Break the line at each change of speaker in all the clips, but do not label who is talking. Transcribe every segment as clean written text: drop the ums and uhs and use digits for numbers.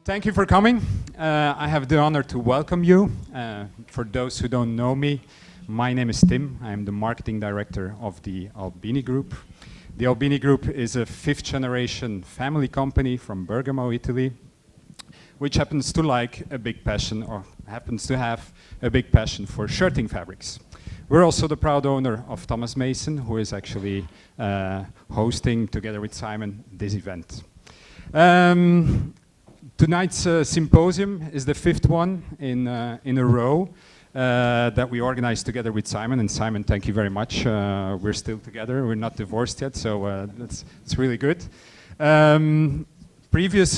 Thank you for coming. I have the honor to welcome you. For those who don't know me, my name is Tim. I am the marketing director of the Albini Group. The Albini Group is a fifth-generation family company from Bergamo, Italy, which happens to happens to have a big passion for shirting fabrics. We're also the proud owner of Thomas Mason, who is actually hosting, together with Simon, this event. Tonight's symposium is the fifth one in a row that we organized together with Simon. And Simon, thank you very much. We're still together. We're not divorced yet, so it's really good. Previous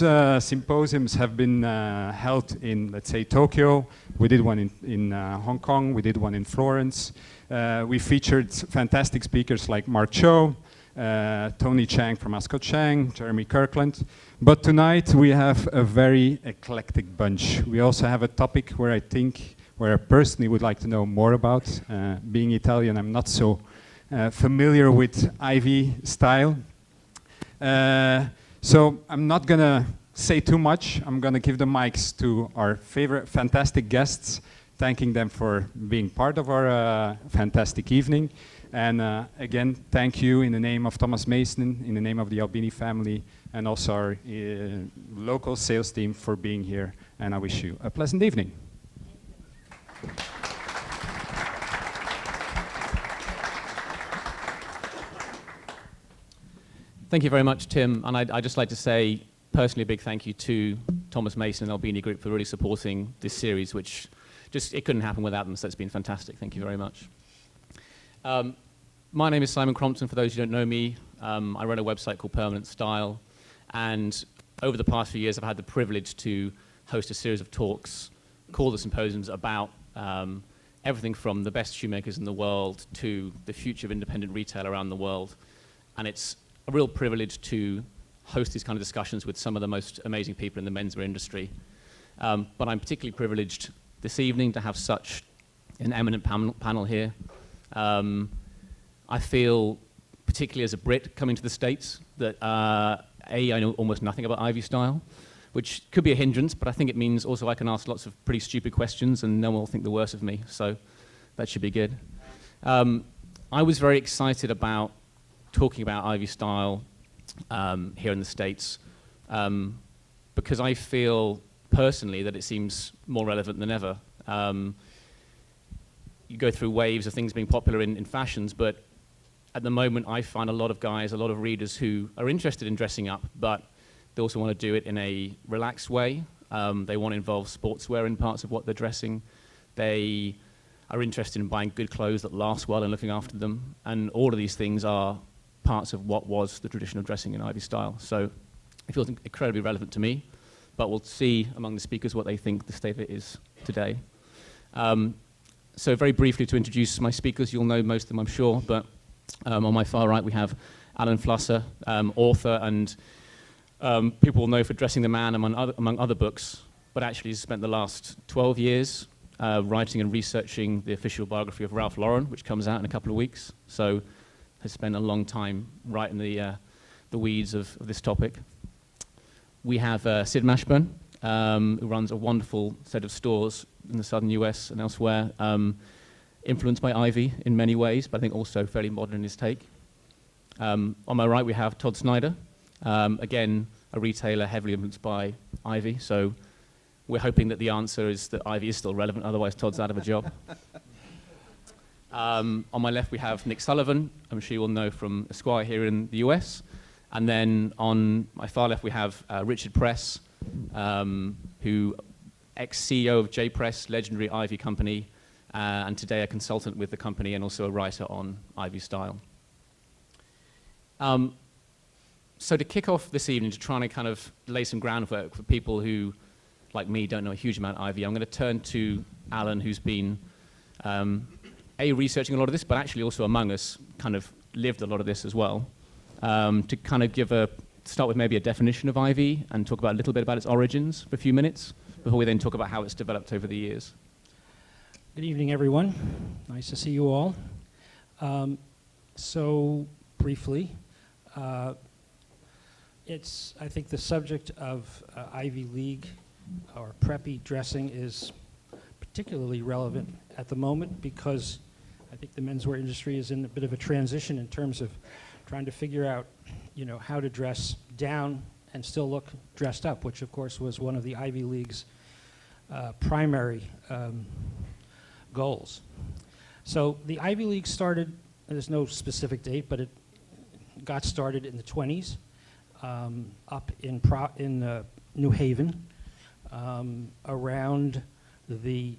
symposiums have been held in, let's say, Tokyo. We did one in Hong Kong. We did one in Florence. We featured fantastic speakers like Mark Cho, Tony Chang from Ascot Chang, Jeremy Kirkland. But tonight we have a very eclectic bunch. We also have a topic where I personally would like to know more about. Being Italian, I'm not so familiar with Ivy style. So I'm not gonna say too much. I'm gonna give the mics to our favorite fantastic guests, thanking them for being part of our fantastic evening. And again, thank you in the name of Thomas Mason, in the name of the Albini family, and also our local sales team for being here. And I wish you a pleasant evening.
Thank you very much, Tim. And I'd just like to say personally a big thank you to Thomas Mason and Albini Group for really supporting this series, which it couldn't happen without them, so it's been fantastic. Thank you very much. My name is Simon Crompton, for those who don't know me. I run a website called Permanent Style, and over the past few years I've had the privilege to host a series of talks called the Symposiums about everything from the best shoemakers in the world to the future of independent retail around the world. And it's a real privilege to host these kind of discussions with some of the most amazing people in the menswear industry. But I'm particularly privileged this evening to have such an eminent panel here. I feel, particularly as a Brit coming to the States, that I know almost nothing about Ivy style, which could be a hindrance, but I think it means also I can ask lots of pretty stupid questions and no one will think the worse of me, so that should be good. I was very excited about talking about Ivy style here in the States because I feel personally that it seems more relevant than ever. You go through waves of things being popular in fashions, but at the moment I find a lot of guys, a lot of readers who are interested in dressing up, but they also want to do it in a relaxed way. They want to involve sportswear in parts of what they're dressing. They are interested in buying good clothes that last well and looking after them. And all of these things are parts of what was the tradition of dressing in Ivy style. So it feels incredibly relevant to me, but we'll see among the speakers what they think the state of it is today. So very briefly to introduce my speakers, you'll know most of them I'm sure, but on my far right we have Alan Flusser, author and people will know for Dressing the Man among other books, but actually he's spent the last 12 years writing and researching the official biography of Ralph Lauren, which comes out in a couple of weeks. So has spent a long time right in the weeds of this topic. We have Sid Mashburn, who runs a wonderful set of stores in the southern US and elsewhere, influenced by Ivy in many ways, but I think also fairly modern in his take. On my right we have Todd Snyder, again a retailer heavily influenced by Ivy, so we're hoping that the answer is that Ivy is still relevant, otherwise Todd's out of a job. On my left we have Nick Sullivan, I'm sure you will know from Esquire here in the US, and then on my far left we have Richard Press, who ex-CEO of J-Press, legendary Ivy company, and today a consultant with the company and also a writer on Ivy style. So to kick off this evening, to try and kind of lay some groundwork for people who, like me, don't know a huge amount of Ivy, I'm going to turn to Alan, who's been researching a lot of this, but actually also among us kind of lived a lot of this as well, to kind of start with maybe a definition of Ivy and talk about a little bit about its origins for a few minutes before we then talk about how it's developed over the years.
Good evening, everyone. Nice to see you all. So briefly, It's, I think the subject of Ivy League or preppy dressing is particularly relevant at the moment because I think the menswear industry is in a bit of a transition in terms of trying to figure out, you know, how to dress down and still look dressed up, which of course was one of the Ivy League's primary goals. So the Ivy League started, there's no specific date, but it got started in the 20s up in New Haven around the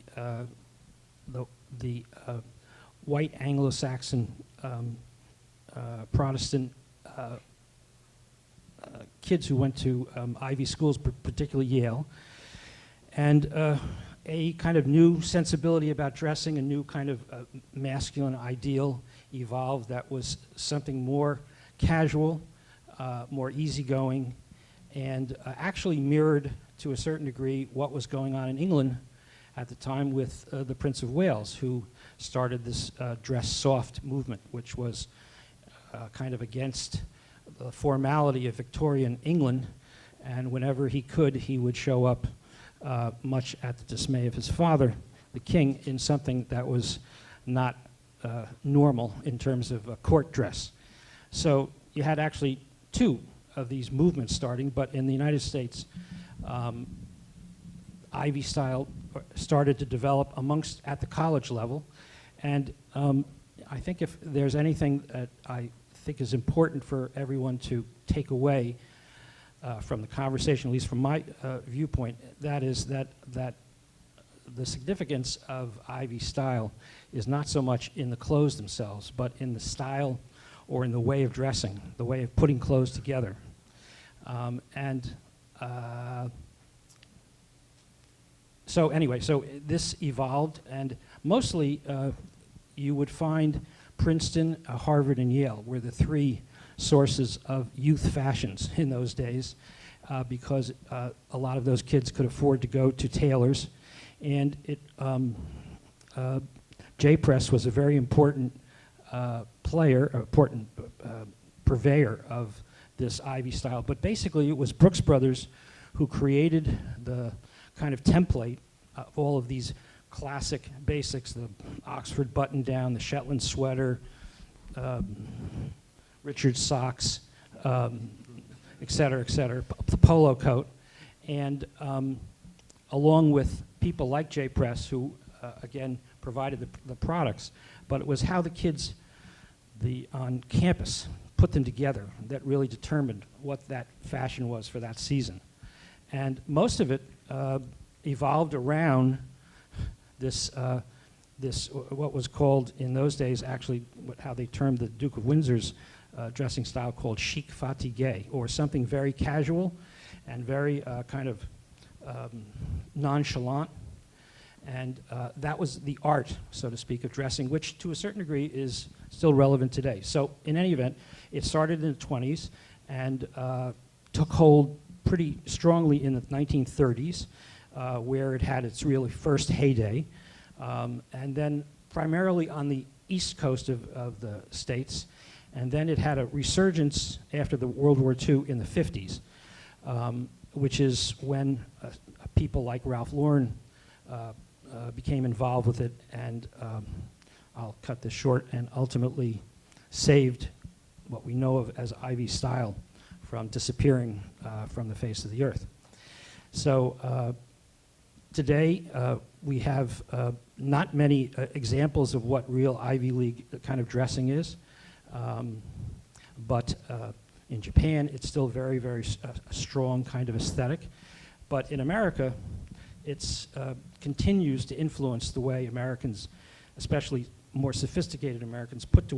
white Anglo-Saxon Protestant kids who went to Ivy schools, particularly Yale, and a kind of new sensibility about dressing, a new kind of masculine ideal evolved that was something more casual, more easygoing, and actually mirrored to a certain degree what was going on in England at the time with the Prince of Wales, who started this dress soft movement, which was kind of against the formality of Victorian England, and whenever he could, he would show up, much at the dismay of his father, the king, in something that was not normal in terms of court dress. So you had actually two of these movements starting, but in the United States, Ivy style started to develop amongst at the college level, and I think if there's anything that I think is important for everyone to take away from the conversation, at least from my viewpoint, that is that the significance of Ivy style is not so much in the clothes themselves, but in the style or in the way of dressing, the way of putting clothes together. So anyway, so this evolved, and mostly you would find Princeton, Harvard, and Yale were the three sources of youth fashions in those days because a lot of those kids could afford to go to tailors, and J-Press was a very important important purveyor of this Ivy style. But basically it was Brooks Brothers who created the kind of template of all of these classic basics, the Oxford button-down, the Shetland sweater, Richard socks, et cetera, the polo coat. And along with people like J-Press, who, again, provided the products, but it was how the kids on campus put them together that really determined what that fashion was for that season. And most of it evolved around this what was called in those days, actually how they termed the Duke of Windsor's dressing style, called chic fatigué, or something very casual and very kind of nonchalant. And that was the art, so to speak, of dressing, which to a certain degree is still relevant today. So in any event, it started in the 20s and took hold pretty strongly in the 1930s, where it had its really first heyday. And then primarily on the east coast of the States. And then it had a resurgence after the World War II in the 50s, which is when people like Ralph Lauren became involved with it, and I'll cut this short, and ultimately saved what we know of as Ivy style from disappearing from the face of the earth. So today we have not many examples of what real Ivy League kind of dressing is, but in Japan it's still very, very strong kind of aesthetic. But in America, it continues to influence the way Americans, especially more sophisticated Americans, put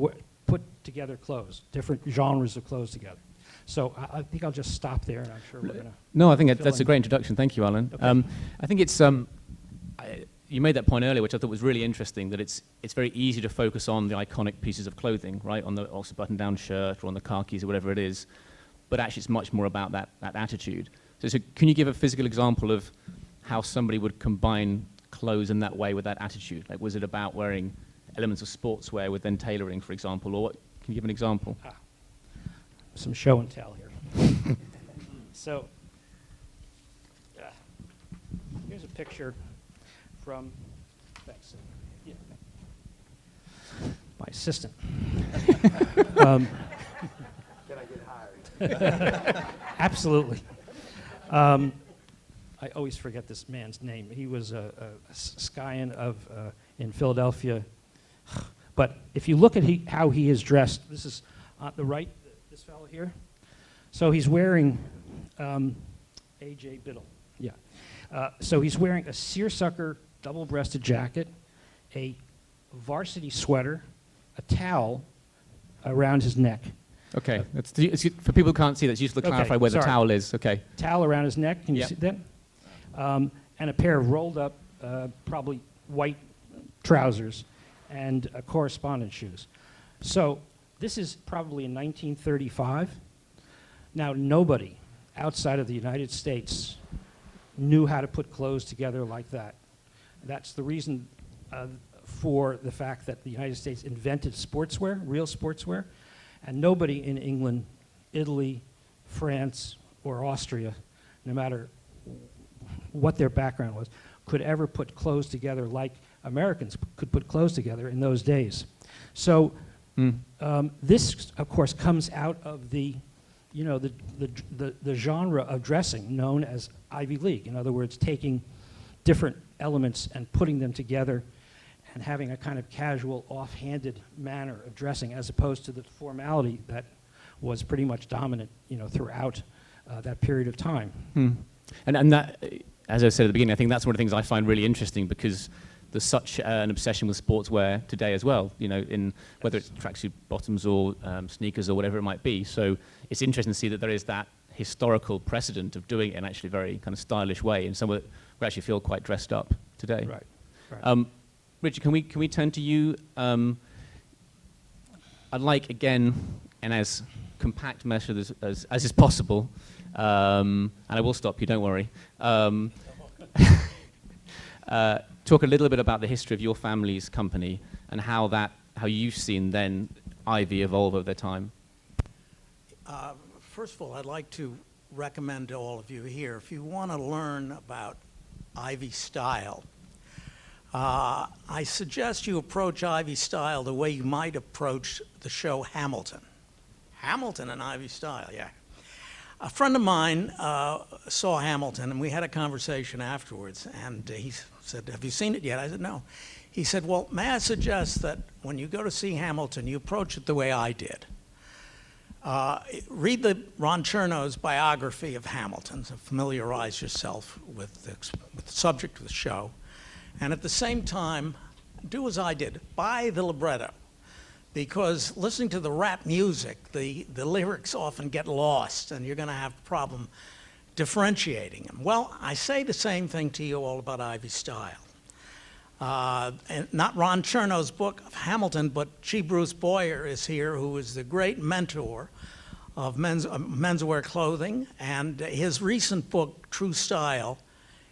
together clothes, different genres of clothes together. So I think I'll just stop there, and I'm sure we're going to...
No, I think that's a great introduction. Thank you, Alan. Okay. I think it's... you made that point earlier, which I thought was really interesting, that it's very easy to focus on the iconic pieces of clothing, right, on the Oxford button-down shirt or on the khakis or whatever it is, but actually it's much more about that attitude. So can you give a physical example of how somebody would combine clothes in that way with that attitude? Like, was it about wearing elements of sportswear with then tailoring, for example, or what? Can you give an example?
Some show and tell here. So here's a picture from yeah, my assistant. Can I get hired? Absolutely. I always forget this man's name. He was a scion of in Philadelphia. But if you look at how he is dressed, this is on the right, this fellow here. So he's wearing A.J. Biddle. Yeah. So he's wearing a seersucker double-breasted jacket, a varsity sweater, a towel around his neck.
Okay. It's for people who can't see that, it's useful to clarify where the towel is. Okay.
Towel around his neck. Can you see that? And a pair of rolled-up, probably white trousers, and correspondence shoes. So this is probably in 1935. Now, nobody outside of the United States knew how to put clothes together like that. That's the reason for the fact that the United States invented sportswear, real sportswear, and nobody in England, Italy, France, or Austria, no matter what their background was, could ever put clothes together like Americans could put clothes together in those days. So this, of course, comes out of the genre of dressing known as Ivy League. In other words, taking different elements and putting them together and having a kind of casual, offhanded manner of dressing, as opposed to the formality that was pretty much dominant, throughout that period of time.
And that, as I said at the beginning, I think that's one of the things I find really interesting, because there's such an obsession with sportswear today as well, in whether it's tracksuit bottoms or sneakers or whatever it might be. So it's interesting to see that there is that historical precedent of doing it in actually a very kind of stylish way, and somewhere that we actually feel quite dressed up today.
Right.
Richard, can we turn to you? I'd like, again, and as compact measure as is possible, and I will stop you, don't worry. Talk a little bit about the history of your family's company and how you've seen then Ivy evolve over time.
First of all, I'd like to recommend to all of you here, if you want to learn about Ivy style, I suggest you approach Ivy style the way you might approach the show Hamilton. Hamilton and Ivy style, yeah. A friend of mine saw Hamilton, and we had a conversation afterwards, and he said, "Have you seen it yet?" I said, "No." He said, "Well, may I suggest that when you go to see Hamilton, you approach it the way I did. Read the Ron Chernow's biography of Hamilton, so familiarize yourself with the subject of the show, and at the same time, do as I did. Buy the libretto. Because listening to the rap music, the lyrics often get lost, and you're going to have a problem differentiating them." Well, I say the same thing to you all about Ivy style. And not Ron Chernow's book of Hamilton, but G. Bruce Boyer is here, who is the great mentor of menswear clothing, and his recent book, True Style,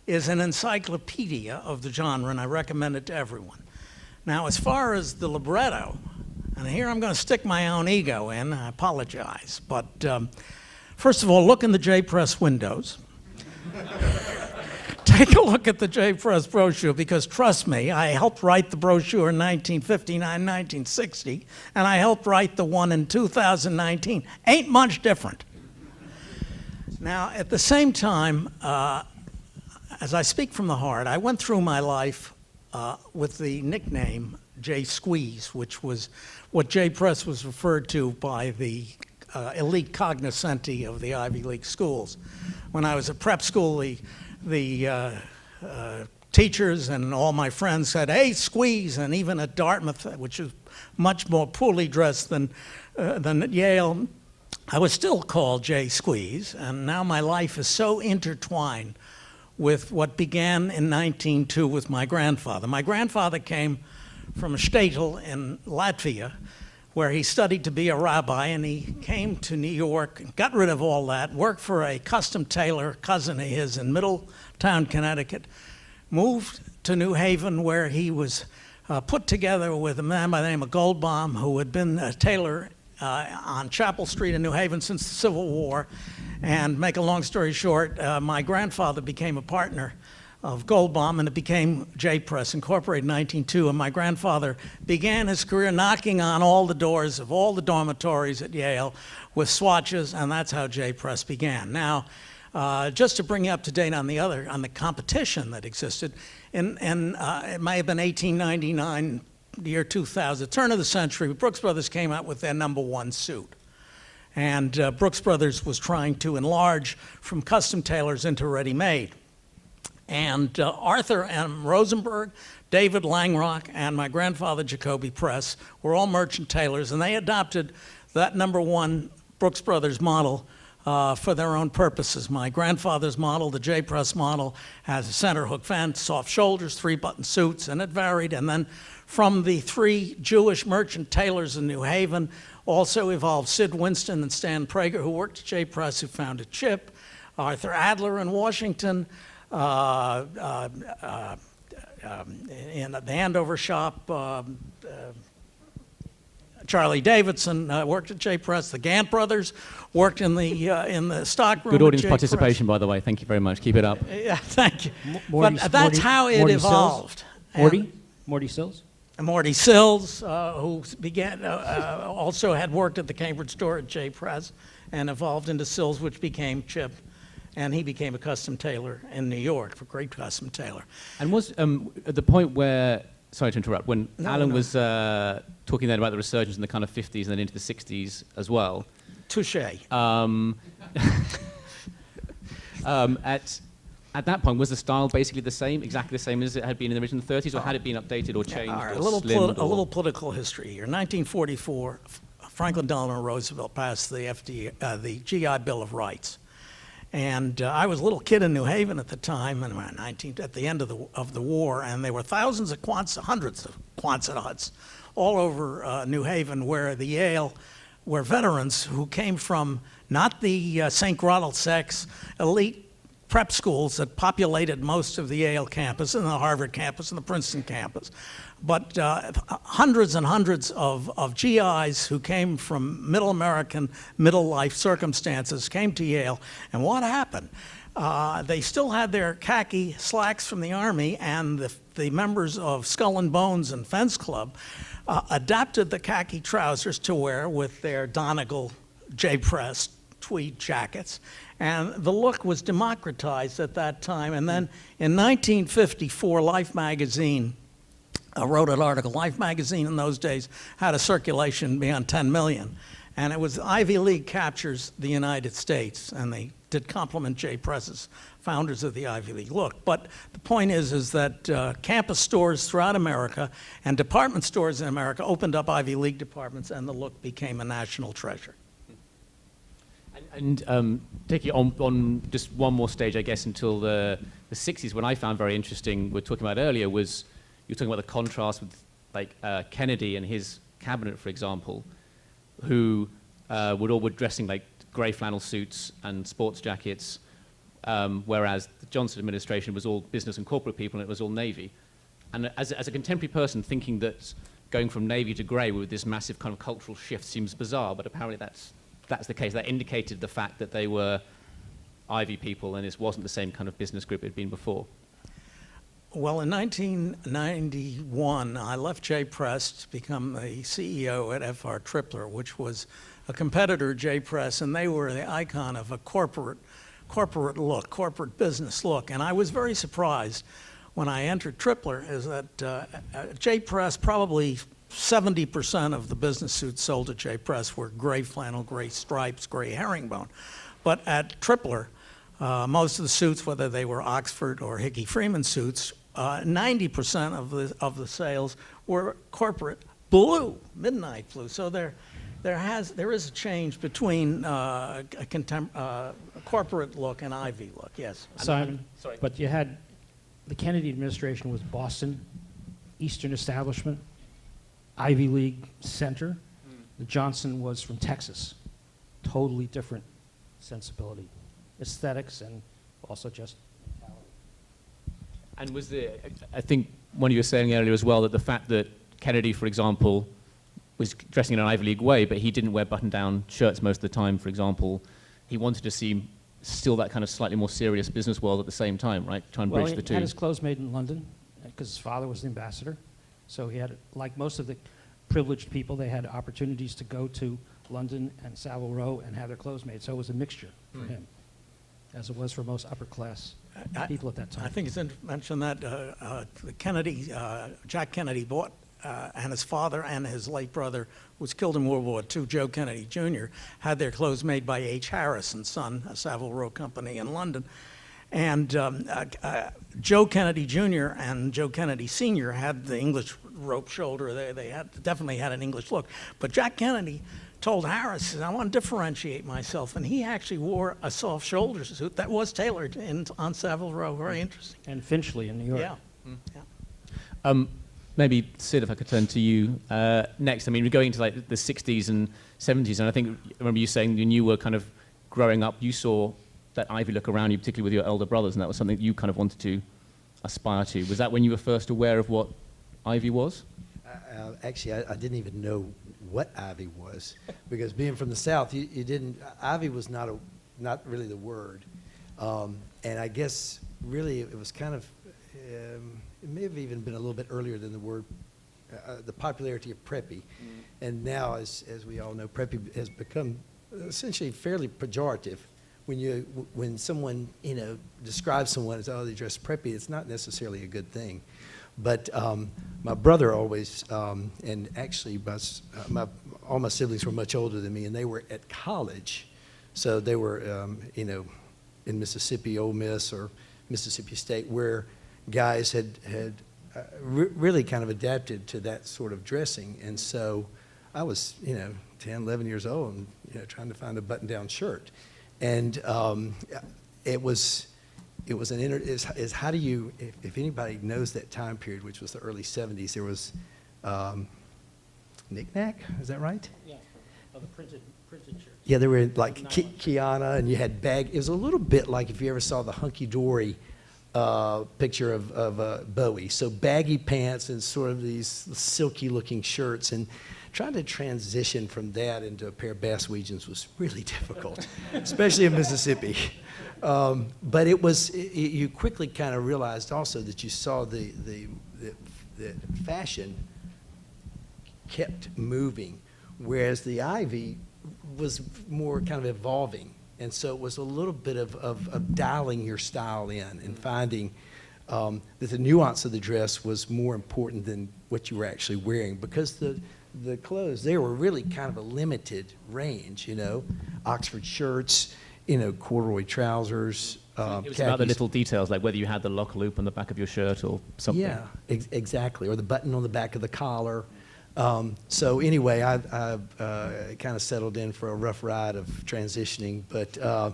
is an encyclopedia of the genre, and I recommend it to everyone. Now, as far as the libretto, and here I'm going to stick my own ego in, I apologize, but first of all, look in the J-Press windows. Take a look at the J-Press brochure, because trust me, I helped write the brochure in 1959, 1960, and I helped write the one in 2019. Ain't much different. Now, at the same time, as I speak from the heart, I went through my life with the nickname J Squeeze, which was what J-Press was referred to by the elite cognoscenti of the Ivy League schools. When I was at prep school, the teachers and all my friends said, "Hey, Squeeze," and even at Dartmouth, which is much more poorly dressed than at Yale, I was still called J Squeeze, and now my life is so intertwined with what began in 1902 with my grandfather. My grandfather came from a shtetl in Latvia, where he studied to be a rabbi, and he came to New York, got rid of all that, worked for a custom tailor cousin of his in Middletown, Connecticut, moved to New Haven, where he was put together with a man by the name of Goldbaum, who had been a tailor on Chapel Street in New Haven since the Civil War, And make a long story short, my grandfather became a partner of Goldbaum, and it became J Press Incorporated in 1902. And my grandfather began his career knocking on all the doors of all the dormitories at Yale with swatches, and that's how J Press began. Now, just to bring you up to date on the competition that existed, it may have been 1899, the year 2000, turn of the century, Brooks Brothers came out with their #1 suit. And Brooks Brothers was trying to enlarge from custom tailors into ready-made. And Arthur M. Rosenberg, David Langrock, and my grandfather, Jacoby Press, were all merchant tailors, and they adopted that #1 Brooks Brothers model for their own purposes. My grandfather's model, the J Press model, has a center hook vent, soft shoulders, 3-button suits, and it varied. And then from the 3 Jewish merchant tailors in New Haven also evolved Sid Winston and Stan Prager, who worked at J Press, who founded Chip, Arthur Adler in Washington, in the Andover shop, Charlie Davidson worked at J Press. The Gant brothers worked in the stock room.
Good audience
at J
participation, by the way. Thank you very much. Keep it up.
Yeah, thank you.
Morty-
But that's how it
Morty
evolved.
Sills? Morty Sills?
And Morty Sills, who began, also had worked at the Cambridge store at J Press and evolved into Sills, which became Chip. And he became a custom tailor in New York, a great custom tailor.
And was at the point where, sorry to interrupt, when Alan
no.
was talking then about the resurgence in the kind of 50s and then into the 60s as well.
Touché.
At that point, was the style basically the same, exactly the same as it had been in the original 30s, or had it been updated or changed?
All right,
or
a little
slimmed or-
little political history here. 1944, Franklin Delano Roosevelt passed the GI Bill of Rights. And I was a little kid in New Haven at the time, and around at the end of the war, and there were thousands of hundreds of Quonset huts all over New Haven, where the Yale were veterans who came from not the St. Grottlesex elite prep schools that populated most of the Yale campus and the Harvard campus and the Princeton campus, but hundreds and hundreds of GIs who came from middle American, middle life circumstances came to Yale. And what happened? They still had their khaki slacks from the Army, and the members of Skull and Bones and Fence Club adapted the khaki trousers to wear with their Donegal J Press tweed jackets. And the look was democratized at that time. And then in 1954, Life magazine wrote an article. Life magazine in those days had a circulation beyond 10 million. And it was Ivy League captures the United States. And they did compliment J Press's founders of the Ivy League look. But the point is that campus stores throughout America and department stores in America opened up Ivy League departments, and the look became a national treasure.
And take it on just one more stage, I guess, until the 60s, when I found very interesting, we were talking about earlier, was you were talking about the contrast with like Kennedy and his cabinet, for example, who were dressing like grey flannel suits and sports jackets, whereas the Johnson administration was all business and corporate people, and it was all Navy. And as a contemporary person, thinking that going from Navy to grey with this massive kind of cultural shift seems bizarre, but apparently that's the case. That indicated the fact that they were Ivy people and this wasn't the same kind of business group it had been before.
Well, in 1991, I left J Press to become the CEO at FR Tripler, which was a competitor to J Press, and they were the icon of a corporate look, corporate business look. And I was very surprised when I entered Tripler is that J Press, probably 70% of the business suits sold at J Press were gray flannel, gray stripes, gray herringbone. But at Tripler, most of the suits, whether they were Oxford or Hickey Freeman suits, 90% of the sales were corporate blue, midnight blue. So there is a change between a corporate look and Ivy look. Yes.
Simon,
sorry.
but you had the Kennedy administration was Boston, Eastern Establishment, Ivy League Center. The Johnson was from Texas. Totally different sensibility, aesthetics, and also just mentality.
And I think one of you were saying earlier as well that the fact that Kennedy, for example, was dressing in an Ivy League way, but he didn't wear button-down shirts most of the time, for example, he wanted to seem still that kind of slightly more serious business world at the same time, right? Try and
Well,
bridge
he
the two.
had his clothes made in London because his father was the ambassador. So he had, like most of the privileged people, they had opportunities to go to London and Savile Row and have their clothes made. So it was a mixture for him, as it was for most upper class people at that time.
I think it's interesting to mention that Jack Kennedy bought, and his father and his late brother, who was killed in World War II, Joe Kennedy Jr., had their clothes made by H. Harris and Son, a Savile Row company in London. And Joe Kennedy Jr. and Joe Kennedy Sr. had the English rope shoulder. They definitely had an English look. But Jack Kennedy told Harris, I want to differentiate myself. And he actually wore a soft shoulder suit that was tailored on Savile Row. Very interesting.
And Finchley in New York.
Yeah.
Maybe, Sid, if I could turn to you next. I mean, we're going into like the 60s and 70s, and I remember you saying when you were kind of growing up, you saw that Ivy look around you, particularly with your elder brothers, and that was something that you kind of wanted to aspire to. Was that when you were first aware of what Ivy was?
Actually, I didn't even know what Ivy was, because being from the South, you didn't. Ivy was not really the word, and I guess really it was kind of. It may have even been a little bit earlier than the word, the popularity of preppy, and now, as we all know, preppy has become essentially fairly pejorative. When someone describes someone as, oh, they dress preppy, it's not necessarily a good thing. But my brother always, and actually all my siblings were much older than me, and they were at college, so they were in Mississippi, Ole Miss, or Mississippi State, where guys had really kind of adapted to that sort of dressing. And so I was 10, 11 years old and trying to find a button-down shirt. And it was how do you, if anybody knows that time period, which was the early 70s, there was Knick-Knack, is that right?
Yeah, the printed shirts.
Yeah, there were like Kiana, and you had bag. It was a little bit like if you ever saw the Hunky Dory picture of Bowie. So baggy pants and sort of these silky looking shirts, and trying to transition from that into a pair of Bass-Weegians was really difficult, especially in Mississippi. But you quickly kind of realized also that you saw the fashion kept moving, whereas the Ivy was more kind of evolving. And so it was a little bit of dialing your style in and finding that the nuance of the dress was more important than what you were actually wearing, because the clothes there were really kind of a limited range, Oxford shirts, corduroy trousers,
it was
khakis.
about the little details, like whether you had the lock loop on the back of your shirt or something.
Yeah, exactly, or the button on the back of the collar. So anyway, I kind of settled in for a rough ride of transitioning. But, I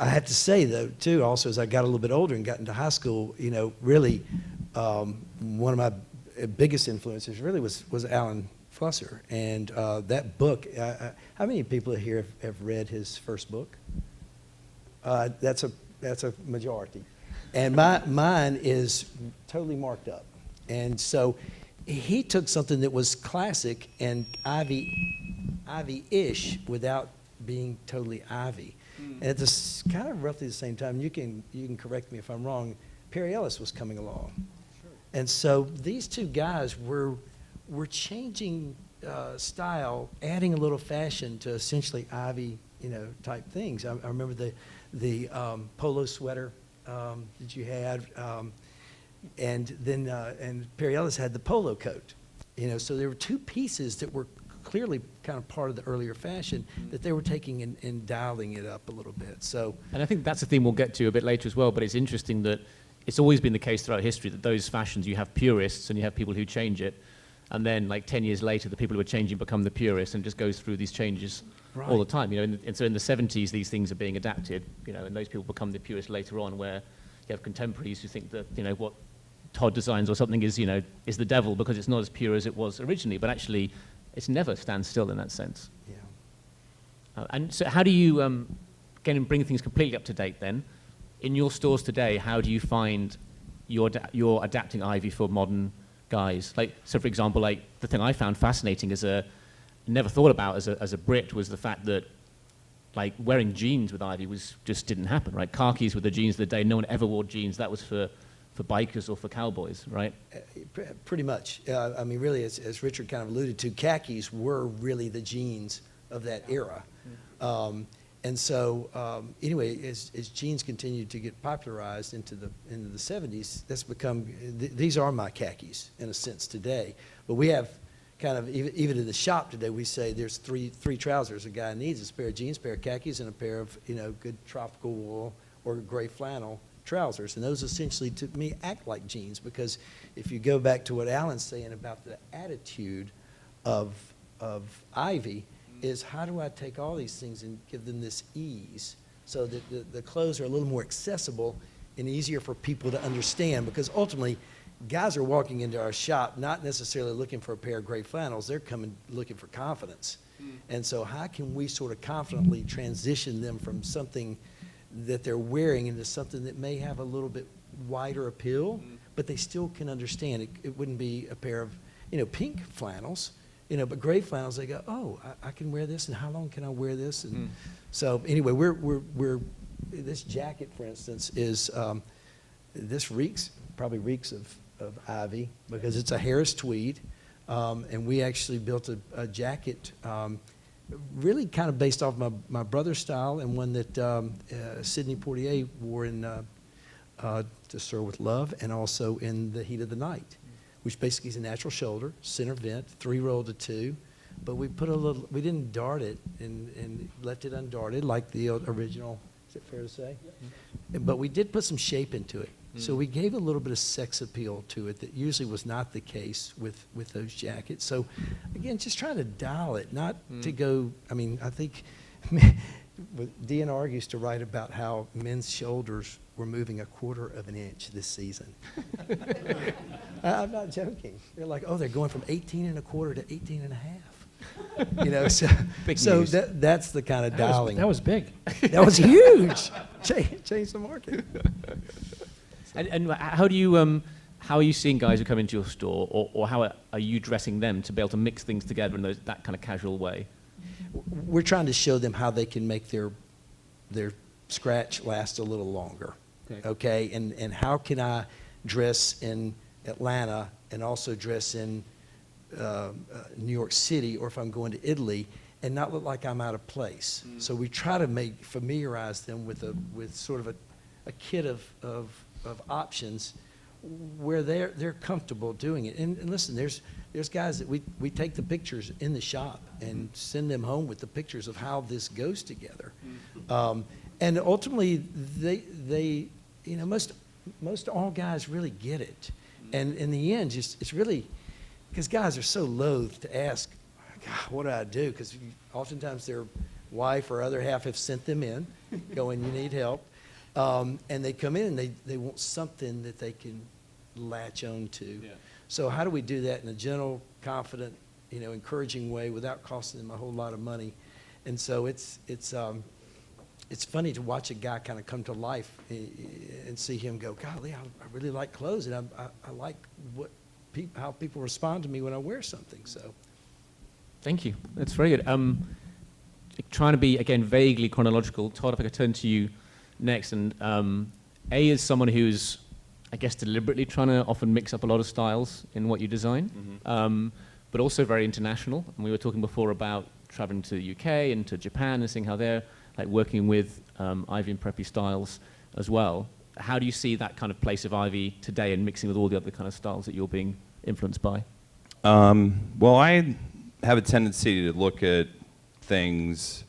have to say, though, too, also, as I got a little bit older and got into high school, really one of my biggest influences really was Alan Flusser. And that book, how many people here have read his first book? That's a majority. And mine is totally marked up. And so he took something that was classic and Ivy-ish without being totally Ivy. And at this kind of roughly the same time, you can correct me if I'm wrong, Perry Ellis was coming along. Sure. And so these two guys were changing style, adding a little fashion to essentially Ivy, type things. I remember the polo sweater that you had. And then and Perry Ellis had the polo coat, so there were two pieces that were clearly kind of part of the earlier fashion that they were taking and dialing it up a little bit. So,
and I think that's a theme we'll get to a bit later as well, but it's interesting that it's always been the case throughout history that those fashions, you have purists and you have people who change it, and then like 10 years later the people who are changing become the purists, and it just goes through these changes all the time. And so in the 70s these things are being adapted, and those people become the purists later on, where you have contemporaries who think that what Todd designs or something is the devil because it's not as pure as it was originally, but actually it's never stands still in that sense.
Yeah.
And so how do you again bring things completely up to date then? In your stores today, how do you find you're adapting Ivy for modern guys? Like, so for example, like the thing I found fascinating never thought about as a Brit was the fact that like wearing jeans with Ivy just didn't happen, right? Khakis were the jeans of the day. No one ever wore jeans. That was for bikers or for cowboys, right?
Pretty much. I mean, really, as Richard kind of alluded to, khakis were really the jeans of that era. And so, anyway, as jeans continued to get popularized into the 70s, that's become, these are my khakis in a sense today. But we have kind of, even in the shop today, we say there's three trousers a guy needs. It's a pair of jeans, a pair of khakis, and a pair of, good tropical wool or gray flannel trousers. And those essentially, to me, act like jeans, because if you go back to what Alan's saying about the attitude of Ivy, is how do I take all these things and give them this ease so that the clothes are a little more accessible and easier for people to understand? Because ultimately, guys are walking into our shop not necessarily looking for a pair of gray flannels. They're coming looking for confidence. And so how can we sort of confidently transition them from something that they're wearing into something that may have a little bit wider appeal, but they still can understand? It wouldn't be a pair of, pink flannels. But gray flannels, they go, oh, I can wear this, and how long can I wear this? And so anyway, we're this jacket, for instance, is this probably reeks of Ivy, because it's a Harris tweed, and we actually built a jacket really kind of based off my brother's style, and one that Sidney Poitier wore in To Sir with Love, and also in The Heat of the Night, which basically is a natural shoulder, center vent, 3-roll to 2. But we put we didn't dart it and left it undarted like the original, is it fair to say? But we did put some shape into it. So we gave a little bit of sex appeal to it that usually was not the case with those jackets. So again, just trying to dial it, not to go, I think DNR used to write about how men's shoulders were moving 1/4 of an inch this season. I'm not joking. They're like, they're going from 18 1/4 to 18 1/2.
Big
so
news.
that's the kind of dialing.
That was big.
That was huge. Changed the market.
And how do you how are you seeing guys who come into your store, or how are you dressing them to be able to mix things together in that kind of casual way?
We're trying to show them how they can make their scratch last a little longer. Okay? And how can I dress in Atlanta and also dress in New York City, or if I'm going to Italy, and not look like I'm out of place? So we try to familiarize them with sort of a kit of options where they're comfortable doing it. And listen, there's guys that we take the pictures in the shop and send them home with the pictures of how this goes together. And ultimately, they most all guys really get it. And in the end, it's really, because guys are so loath to ask, God, what do I do? Because oftentimes their wife or other half have sent them in, going, you need help. And they come in and they want something that they can latch on to. Yeah. So how do we do that in a gentle, confident, encouraging way without costing them a whole lot of money? And so it's funny to watch a guy kind of come to life and see him go, golly, I really like clothes, and I like how people respond to me when I wear something. So,
thank you. That's very good. Trying to be, again, vaguely chronological. Todd, if I could turn to you next. And A is someone who's, I guess, deliberately trying to often mix up a lot of styles in what you design, but also very international. And we were talking before about traveling to the UK and to Japan and seeing how they're working with Ivy and preppy styles as well. How do you see that kind of place of Ivy today and mixing with all the other kind of styles that you're being influenced by?
Well, I have a tendency to look at things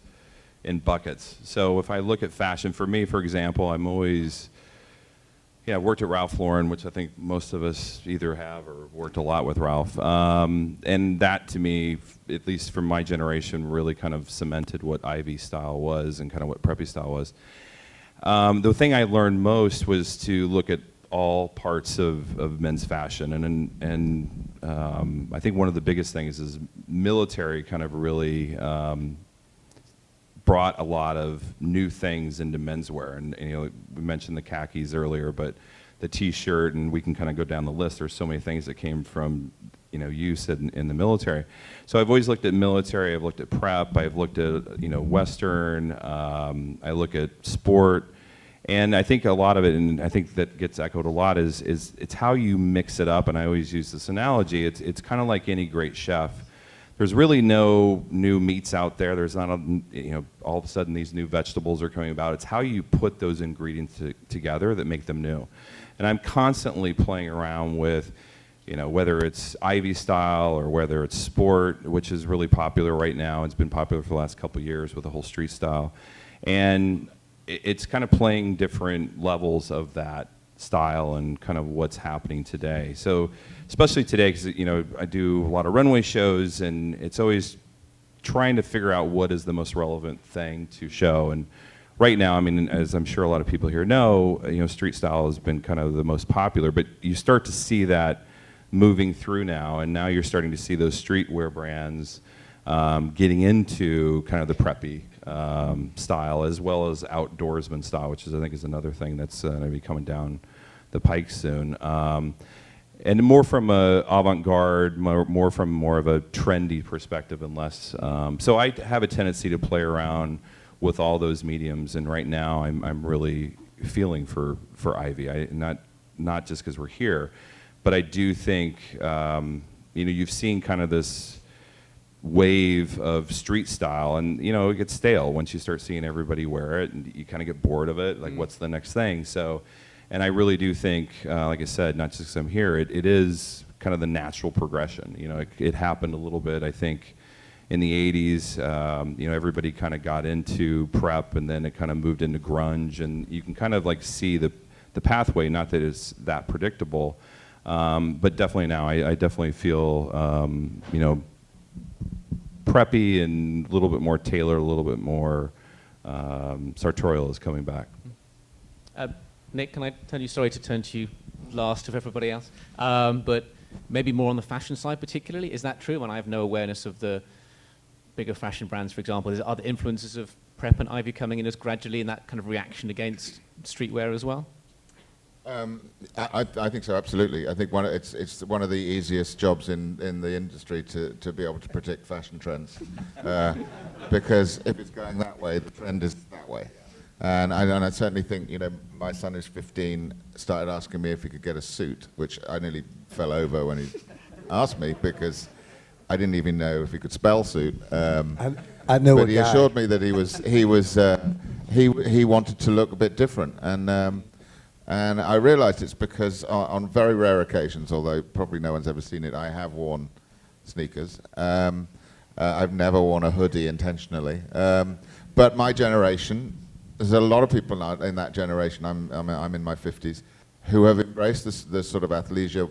in buckets. So if I look at fashion, for me, for example, I'm always, I worked at Ralph Lauren, which I think most of us either have or worked a lot with Ralph. And that, to me, at least from my generation, really kind of cemented what Ivy style was and kind of what preppy style was. The thing I learned most was to look at all parts of men's fashion. And I think one of the biggest things is military kind of really brought a lot of new things into menswear. And we mentioned the khakis earlier, but the T-shirt, and we can kind of go down the list. There's so many things that came from use in the military. So I've always looked at military, I've looked at prep, I've looked at, Western, I look at sport, and I think a lot of it, and I think that gets echoed a lot, is it's how you mix it up, and I always use this analogy, it's kind of like any great chef. There's really no new meats out there. There's not, all of a sudden these new vegetables are coming about. It's how you put those ingredients together that make them new. And I'm constantly playing around with, whether it's Ivy style or whether it's sport, which is really popular right now. It's been popular for the last couple of years with the whole street style. And it's kind of playing different levels of that style and kind of what's happening today. So especially today, because I do a lot of runway shows, and it's always trying to figure out what is the most relevant thing to show. And right now, as I'm sure a lot of people here know, street style has been kind of the most popular, but you start to see that moving through now, and now you're starting to see those streetwear brands getting into kind of the preppy style, as well as outdoorsman style, which I think is another thing that's going to be coming down the pike soon. And more from a avant-garde, more from more of a trendy perspective, and less. So I have a tendency to play around with all those mediums, and right now I'm really feeling for Ivy. Not just because we're here, but I do think you've seen kind of this wave of street style, and it gets stale once you start seeing everybody wear it, and you kind of get bored of it. Like, what's the next thing? So, and I really do think, like I said, not just because I'm here, it is kind of the natural progression. It happened a little bit, I think, in the 80s. Everybody kind of got into prep, and then it kind of moved into grunge, and you can kind of like see the pathway. Not that it's that predictable, but definitely now I definitely feel preppy and a little bit more tailored, a little bit more sartorial is coming back.
Nick, can I tell you, sorry to turn to you last of everybody else, but maybe more on the fashion side particularly, is that true? And I have no awareness of the bigger fashion brands, for example. Are there influences of prep and Ivy coming in as gradually in that kind of reaction against streetwear as well?
I think so, absolutely. I think it's one of the easiest jobs in the industry to be able to predict fashion trends, because if it's going that way, the trend is that way. And I certainly think, my son who's 15 started asking me if he could get a suit, which I nearly fell over when he asked me, because I didn't even know if he could spell suit.
I know,
but he assured me that he wanted to look a bit different, and I realized it's because on very rare occasions, although probably no one's ever seen it, I have worn sneakers. I've never worn a hoodie intentionally. But my generation, there's a lot of people in that generation, I'm in my 50s, who have embraced this sort of athleisure,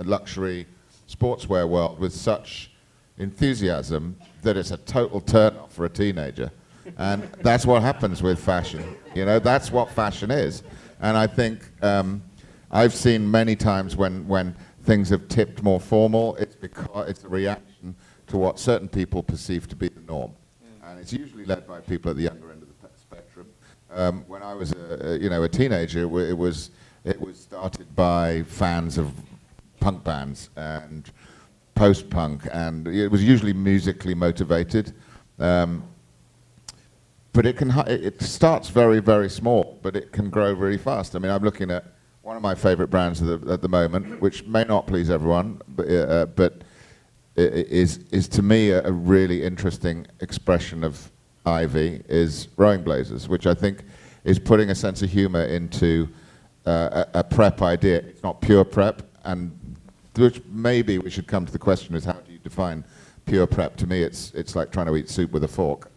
luxury, sportswear world with such enthusiasm that it's a total turn-off for a teenager. And that's what happens with fashion. That's what fashion is. And I think I've seen many times when things have tipped more formal, it's because it's a reaction to what certain people perceive to be the norm. And it's usually led by people at the younger end of the spectrum. When I was a teenager, it was started by fans of punk bands and post-punk, and it was usually musically motivated. But it starts very, very small, but it can grow very fast. I'm looking at one of my favorite brands at the moment, which may not please everyone, but is to me a really interesting expression of Ivy, is rowing blazers, which I think is putting a sense of humor into a prep idea. It's not pure prep, and which maybe we should come to the question is, how do you define pure prep? To me, it's like trying to eat soup with a fork.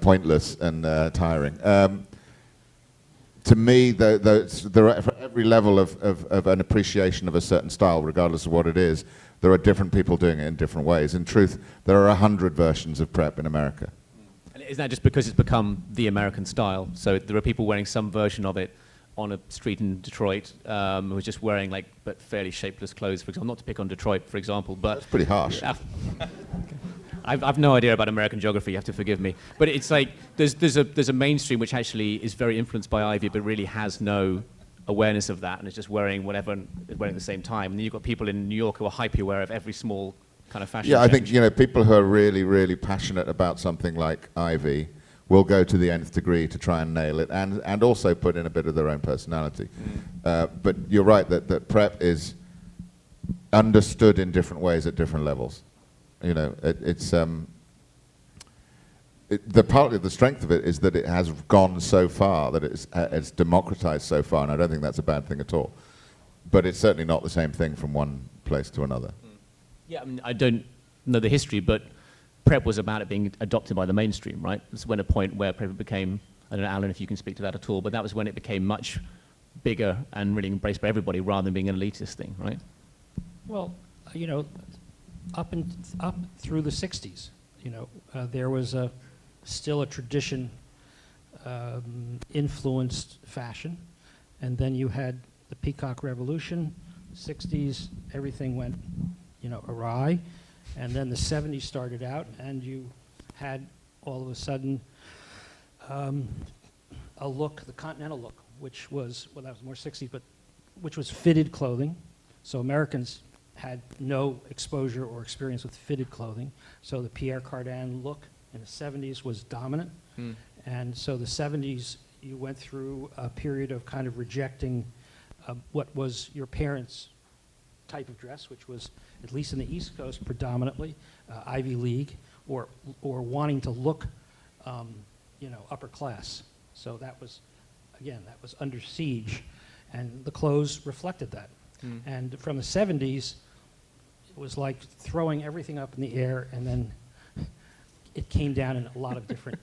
Pointless and tiring. To me, there are, for every level of an appreciation of a certain style, regardless of what it is, there are different people doing it in different ways. In truth, there are 100 versions of prep in America.
And is that just because it's become the American style? So there are people wearing some version of it on a street in Detroit who are just wearing but fairly shapeless clothes, for example. Not to pick on Detroit, for example, but...
That's pretty harsh.
I've no idea about American geography, you have to forgive me. But it's like, there's a mainstream which actually is very influenced by Ivy, but really has no awareness of that and is just wearing whatever is wearing at the same time. And then you've got people in New York who are hyper aware of every small kind of fashion
Yeah, I
change.
think people who are really, really passionate about something like Ivy will go to the nth degree to try and nail it, and also put in a bit of their own personality. But you're right that prep is understood in different ways at different levels. Partly the strength of it is that it has gone so far, that it's democratized so far, and I don't think that's a bad thing at all. But it's certainly not the same thing from one place to another.
Yeah, I mean, I don't know the history, but prep was about it being adopted by the mainstream, right? It's when a point where prep became, I don't know, Alan, if you can speak to that at all, but that was when it became much bigger and really embraced by everybody rather than being an elitist thing, right?
Well, up through the 60s, there was still a tradition influenced fashion, and then you had the Peacock Revolution, 60s, everything went, awry, and then the 70s started out, and you had all of a sudden a look, the continental look, which was, well, that was more 60s, but which was fitted clothing. So Americans had no exposure or experience with fitted clothing. So the Pierre Cardin look in the 70s was dominant. And so the 70s, you went through a period of kind of rejecting what was your parents' type of dress, which was, at least in the East Coast, predominantly Ivy League, or wanting to look, upper class. So that was, again, that was under siege, and the clothes reflected that. And from the 70s, it was like throwing everything up in the air, and then it came down in a lot of different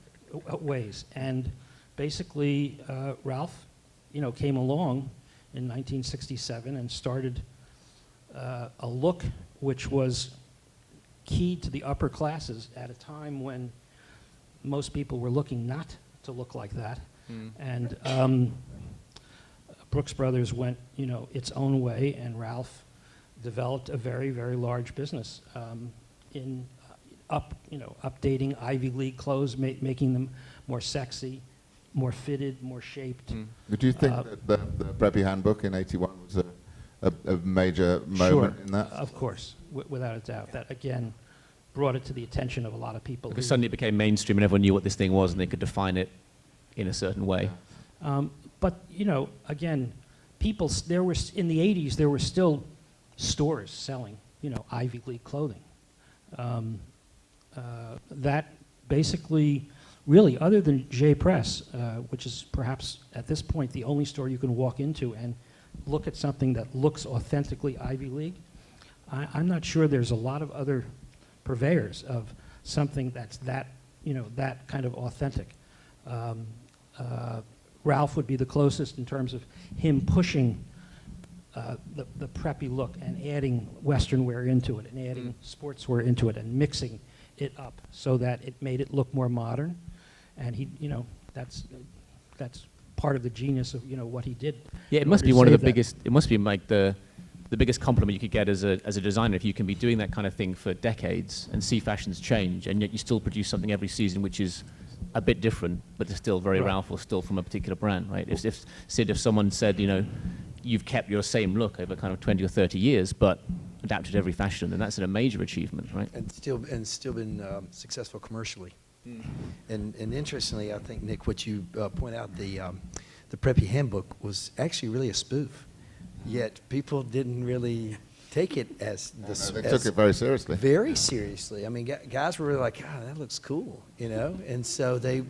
ways. And basically, Ralph, came along in 1967 and started a look which was key to the upper classes at a time when most people were looking not to look like that. And Brooks Brothers went, its own way, and Ralph developed a very, very large business in updating Ivy League clothes, making them more sexy, more fitted, more shaped.
Do you think that the Preppy Handbook in '81 was a major moment in that?
Of course, without a doubt. That, again, brought it to the attention of a lot of people.
Because suddenly it became mainstream and everyone knew what this thing was and they could define it in a certain way.
But, again, people, there were, in the 80s, there were still stores selling, Ivy League clothing. That basically, really, other than J Press, which is perhaps at this point the only store you can walk into and look at something that looks authentically Ivy League, I'm not sure there's a lot of other purveyors of something that's that, that kind of authentic. Ralph would be the closest in terms of him pushing the preppy look and adding Western wear into it and adding sportswear into it and mixing it up so that it made it look more modern. And he, that's part of the genius of what he did.
Yeah, it must be one of the biggest. It must be like the biggest compliment you could get as a designer if you can be doing that kind of thing for decades and see fashions change, and yet you still produce something every season which is a bit different, but it's still very Ralph or still from a particular brand, right? If someone said, you've kept your same look over kind of 20 or 30 years, but adapted every fashion, then that's a major achievement, right?
And still been successful commercially. And interestingly, I think, Nick, what you point out, the Preppy Handbook was actually really a spoof. Yet people didn't really take it as
they took it very seriously.
Very seriously. I mean, guys were really like, "God, that looks cool," and so they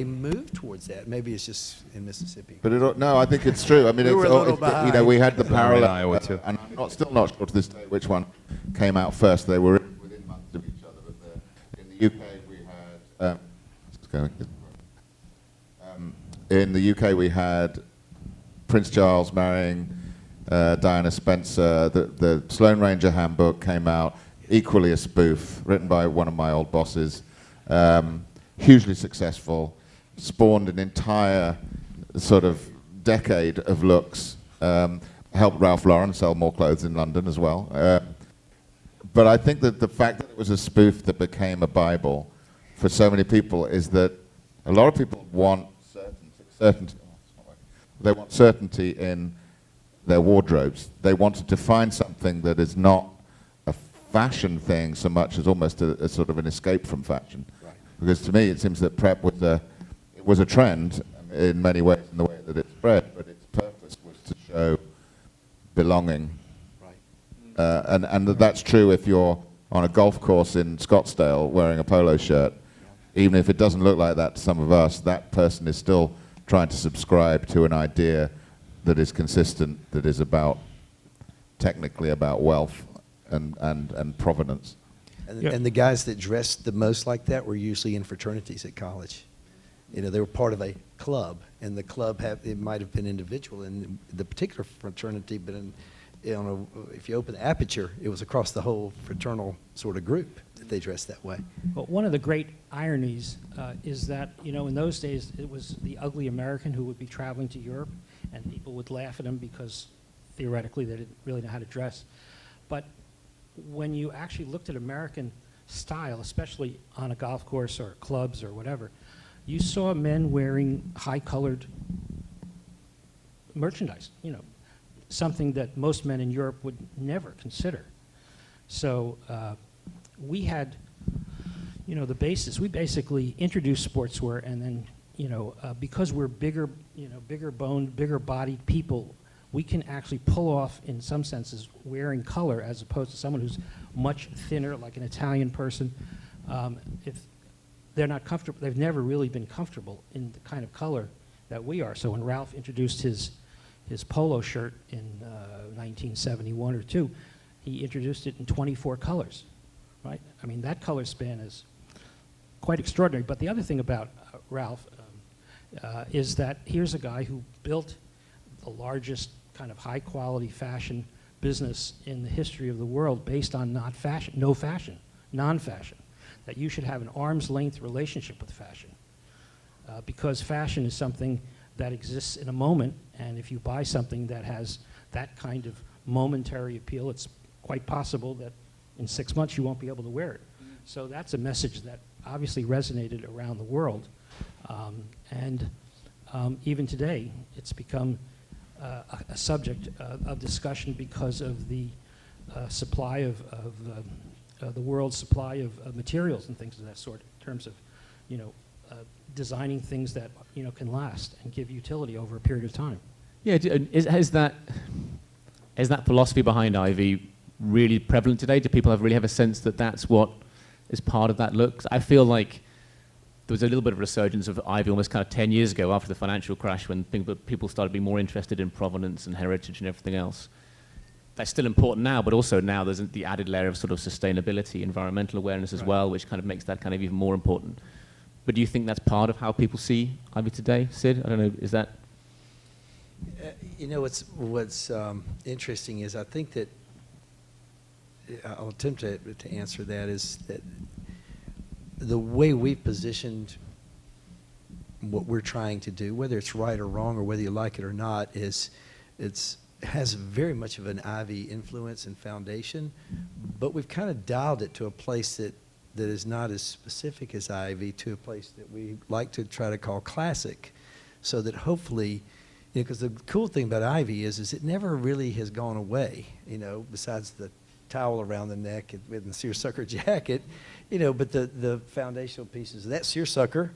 moved towards that. Maybe it's just in Mississippi.
But no, I think it's true. I mean,
We were a little behind.
we had the parallel,
Iowa too.
and I'm still not sure to this day which one came out first. They were within months of each other, but in the UK we had. In the UK we had Prince Charles marrying Diana Spencer. The Sloane Ranger Handbook came out, equally a spoof, written by one of my old bosses. Hugely successful, spawned an entire sort of decade of looks. Helped Ralph Lauren sell more clothes in London as well. But I think that the fact that it was a spoof that became a Bible for so many people is that a lot of people want certainty. They want certainty in their wardrobes. They wanted to find something that is not a fashion thing so much as almost a sort of an escape from fashion.
Right.
Because to me, it seems that prep was a trend in many ways in the way that it spread, but its purpose was to show belonging.
Right.
And that's true if you're on a golf course in Scottsdale wearing a polo shirt. Even if it doesn't look like that to some of us, that person is still trying to subscribe to an idea that is consistent, that is technically about wealth and provenance.
And the guys that dressed the most like that were usually in fraternities at college. You know, they were part of a club, and the club it might have been individual in the particular fraternity, but if you open the aperture, it was across the whole fraternal sort of group that they dressed that way.
But one of the great ironies is that, you know, in those days, it was the ugly American who would be traveling to Europe, and people would laugh at him because theoretically they didn't really know how to dress. But when you actually looked at American style, especially on a golf course or clubs or whatever, you saw men wearing high-colored merchandise, you know, something that most men in Europe would never consider. So we had, you know, the basis. We basically introduced sportswear, and then, you know, because we're bigger, you know, bigger boned, bigger bodied people, we can actually pull off, in some senses, wearing color as opposed to someone who's much thinner, like an Italian person. If they're not comfortable, they've never really been comfortable in the kind of color that we are. So when Ralph introduced his polo shirt in 1971 or 2, he introduced it in 24 colors, right? I mean, that color span is quite extraordinary. But the other thing about Ralph is that here's a guy who built the largest kind of high-quality fashion business in the history of the world based on non-fashion, that you should have an arm's-length relationship with fashion, because fashion is something that exists in a moment, and if you buy something that has that kind of momentary appeal, it's quite possible that in 6 months you won't be able to wear it. So that's a message that obviously resonated around the world, and even today it's become a subject of discussion because of the supply of the world's supply of materials and things of that sort, in terms of, you know, designing things that, you know, can last and give utility over a period of time.
Yeah, has that philosophy behind Ivy really prevalent today? Do people really have a sense that that's what is part of that look? 'Cause I feel like there was a little bit of a resurgence of Ivy almost kind of 10 years ago after the financial crash, when people started being more interested in provenance and heritage and everything else. That's still important now, but also now there's the added layer of sort of sustainability, environmental awareness as well, which kind of makes that kind of even more important. But do you think that's part of how people see Ivy today, Sid? I don't know, is that?
You know, what's interesting is I think that I'll attempt to answer that, is that the way we've positioned what we're trying to do, whether it's right or wrong or whether you like it or not, has very much of an Ivy influence and foundation, but we've kind of dialed it to a place that is not as specific as Ivy, to a place that we like to try to call classic, so that hopefully, you know, because the cool thing about Ivy is it never really has gone away, you know, besides the towel around the neck and the seersucker jacket, you know, but the foundational pieces of that seersucker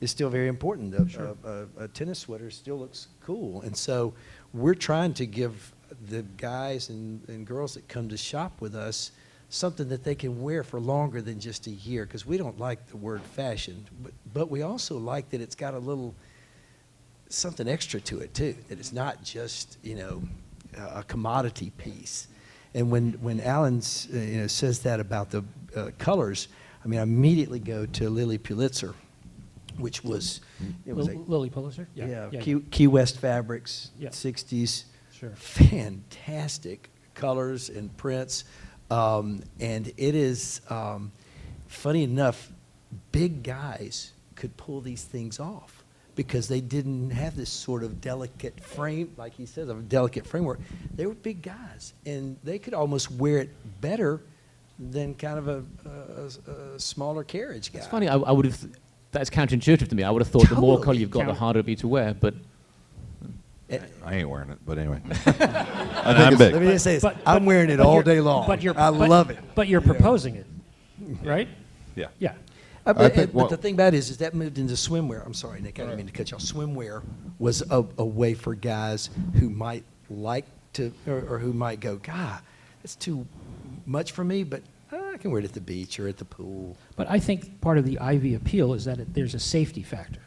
is still very important. A tennis sweater still looks cool. And so we're trying to give the guys and girls that come to shop with us something that they can wear for longer than just a year, because we don't like the word fashion, but we also like that it's got a little something extra to it too, that it's not just, you know, a commodity piece. And when Alan you know, says that about the colors, I mean, I immediately go to Lily Pulitzer, which was, it was
Lily Pulitzer?
yeah, Key West Fabrics,
Yeah.
60s,
Sure.
fantastic colors and prints. And it is, funny enough, big guys could pull these things off because they didn't have this sort of delicate frame, like he says, of a delicate framework. They were big guys, and they could almost wear it better than kind of a smaller carriage guy.
It's funny, I would have, that's counterintuitive to me. I would have thought the more
Totally
color you've got, the harder it'd be to wear, but...
I ain't wearing it, but anyway.
I
I'm big.
Let me just say this.
But-
I'm wearing it
but
all
you're-
day long. I love it.
But you're proposing it, right?
Yeah.
Yeah.
But,
think
but
what-
the thing about it is that moved into swimwear. I'm sorry, Nick, I didn't mean to cut you off. Swimwear was a way for guys who might like to, or who might go, God, it's too much for me, but I can wear it at the beach or at the pool.
But I think part of the Ivy appeal is that there's a safety factor.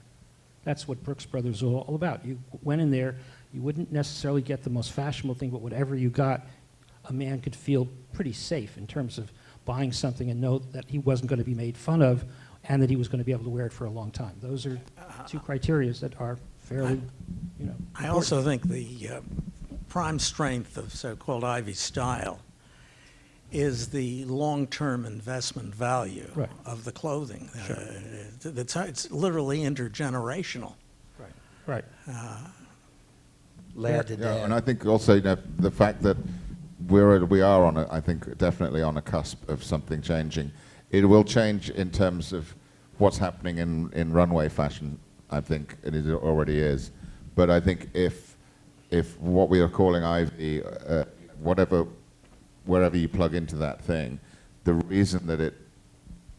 That's what Brooks Brothers was all about. You went in there, you wouldn't necessarily get the most fashionable thing, but whatever you got, a man could feel pretty safe in terms of buying something and know that he wasn't going to be made fun of and that he was going to be able to wear it for a long time. Those are two criteria that are fairly,
I also think the prime strength of so-called Ivy style is the long-term investment value
Right.
of the clothing.
Sure.
It's literally intergenerational.
right.
Lad to
Yeah,
dad.
and I think also the fact that we are on I think definitely on a cusp of something changing. It will change in terms of what's happening in runway fashion. I think it already is, but I think if what we are calling Ivy, wherever you plug into that thing, the reason that it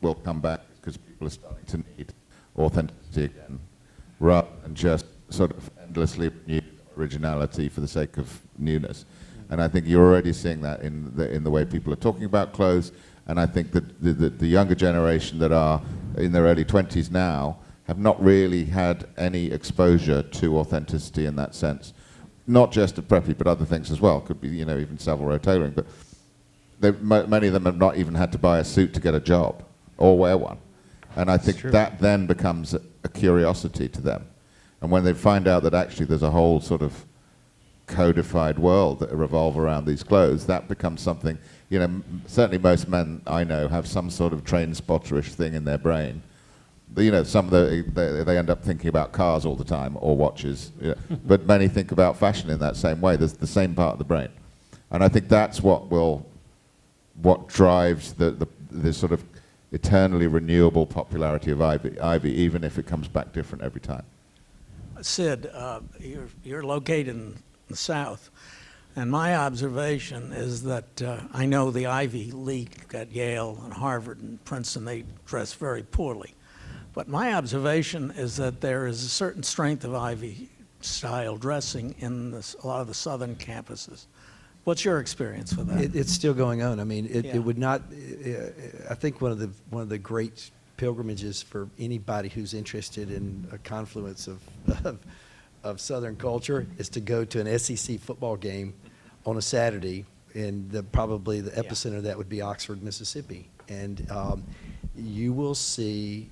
will come back is because people are starting to need authenticity again, rather than just sort of endlessly new originality for the sake of newness. And I think you're already seeing that in the way people are talking about clothes. And I think that the younger generation that are in their early 20s now have not really had any exposure to authenticity in that sense. Not just at preppy, but other things as well. Could be, even Savile Row tailoring. But many of them have not even had to buy a suit to get a job or wear one. And I think that then becomes a curiosity to them. And when they find out that actually there's a whole sort of codified world that revolve around these clothes, that becomes something, certainly most men I know have some sort of train spotterish thing in their brain. Some of they end up thinking about cars all the time or watches, but many think about fashion in that same way. There's the same part of the brain. And I think that's what drives the sort of eternally renewable popularity of Ivy, even if it comes back different every time.
Sid, you're located in the South, and my observation is that I know the Ivy League at Yale and Harvard and Princeton, they dress very poorly. But my observation is that there is a certain strength of Ivy-style dressing in a lot of the southern campuses. What's your experience with that?
It's still going on. I mean,
Yeah.
it would not. I think one of the great pilgrimages for anybody who's interested in a confluence of Southern culture is to go to an SEC football game on a Saturday, and probably the epicenter of that would be Oxford, Mississippi, and you will see.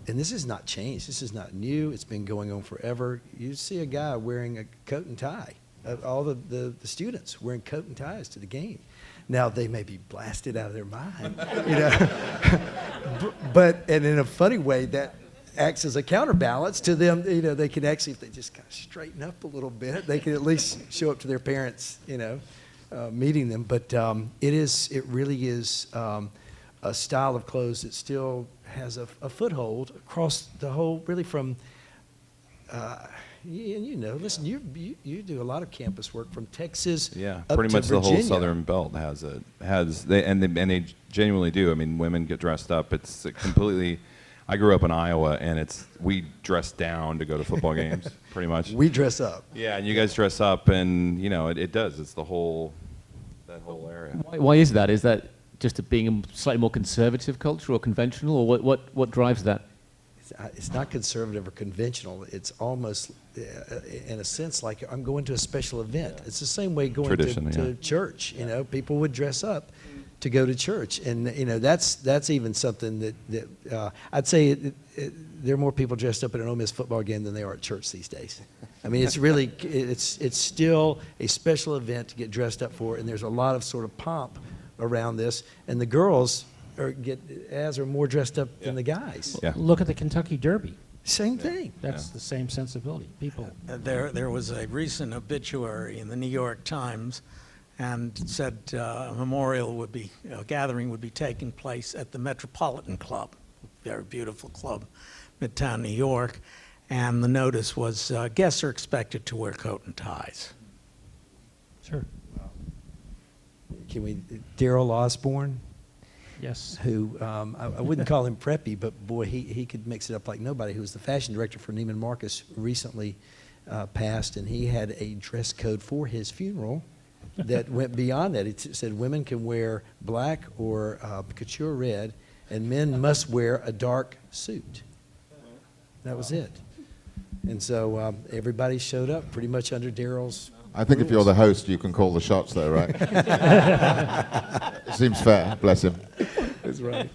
And this has not changed. This is not new. It's been going on forever. You see a guy wearing a coat and tie. All the students wearing coat and ties to the game. Now, they may be blasted out of their mind, but and in a funny way, that acts as a counterbalance to them. They can actually, if they just kind of straighten up a little bit, they can at least show up to their parents, meeting them. But it really is a style of clothes that still has a foothold across the whole, really from. Listen, you do a lot of campus work from Texas up
pretty
to
much the whole
Virginia.
Southern Belt they genuinely do. I mean, women get dressed up. It's completely. I grew up in Iowa, and we dress down to go to football games, pretty much.
We dress up.
Yeah, and you guys dress up, and it does. It's that whole area.
Why is that? Is that just it being a slightly more conservative culture or conventional, or what drives that?
It's not conservative or conventional. It's almost, in a sense, like I'm going to a special event. It's the same way going to church. People would dress up to go to church, and that's even something that I'd say there are more people dressed up at an Ole Miss football game than they are at church these days. I mean, it's really it's still a special event to get dressed up for, and there's a lot of sort of pomp around this, and the girls are more dressed up than the guys.
Yeah.
Look at the Kentucky Derby.
Same thing.
That's the same sensibility. People.
There was a recent obituary in the New York Times, and it said a gathering would be taking place at the Metropolitan Club, very beautiful club, Midtown New York, and the notice was guests are expected to wear coat and ties.
Sure.
Can we, Daryl Osborne,
Yes.
who, I wouldn't call him preppy, but boy, he could mix it up like nobody, who was the fashion director for Neiman Marcus, recently passed, and he had a dress code for his funeral that went beyond that. It said women can wear black or couture red, and men must wear a dark suit. That was it. And so everybody showed up pretty much under Daryl's
I think if you're the host, you can call the shots, though, right? Seems fair. Bless him.
That's right.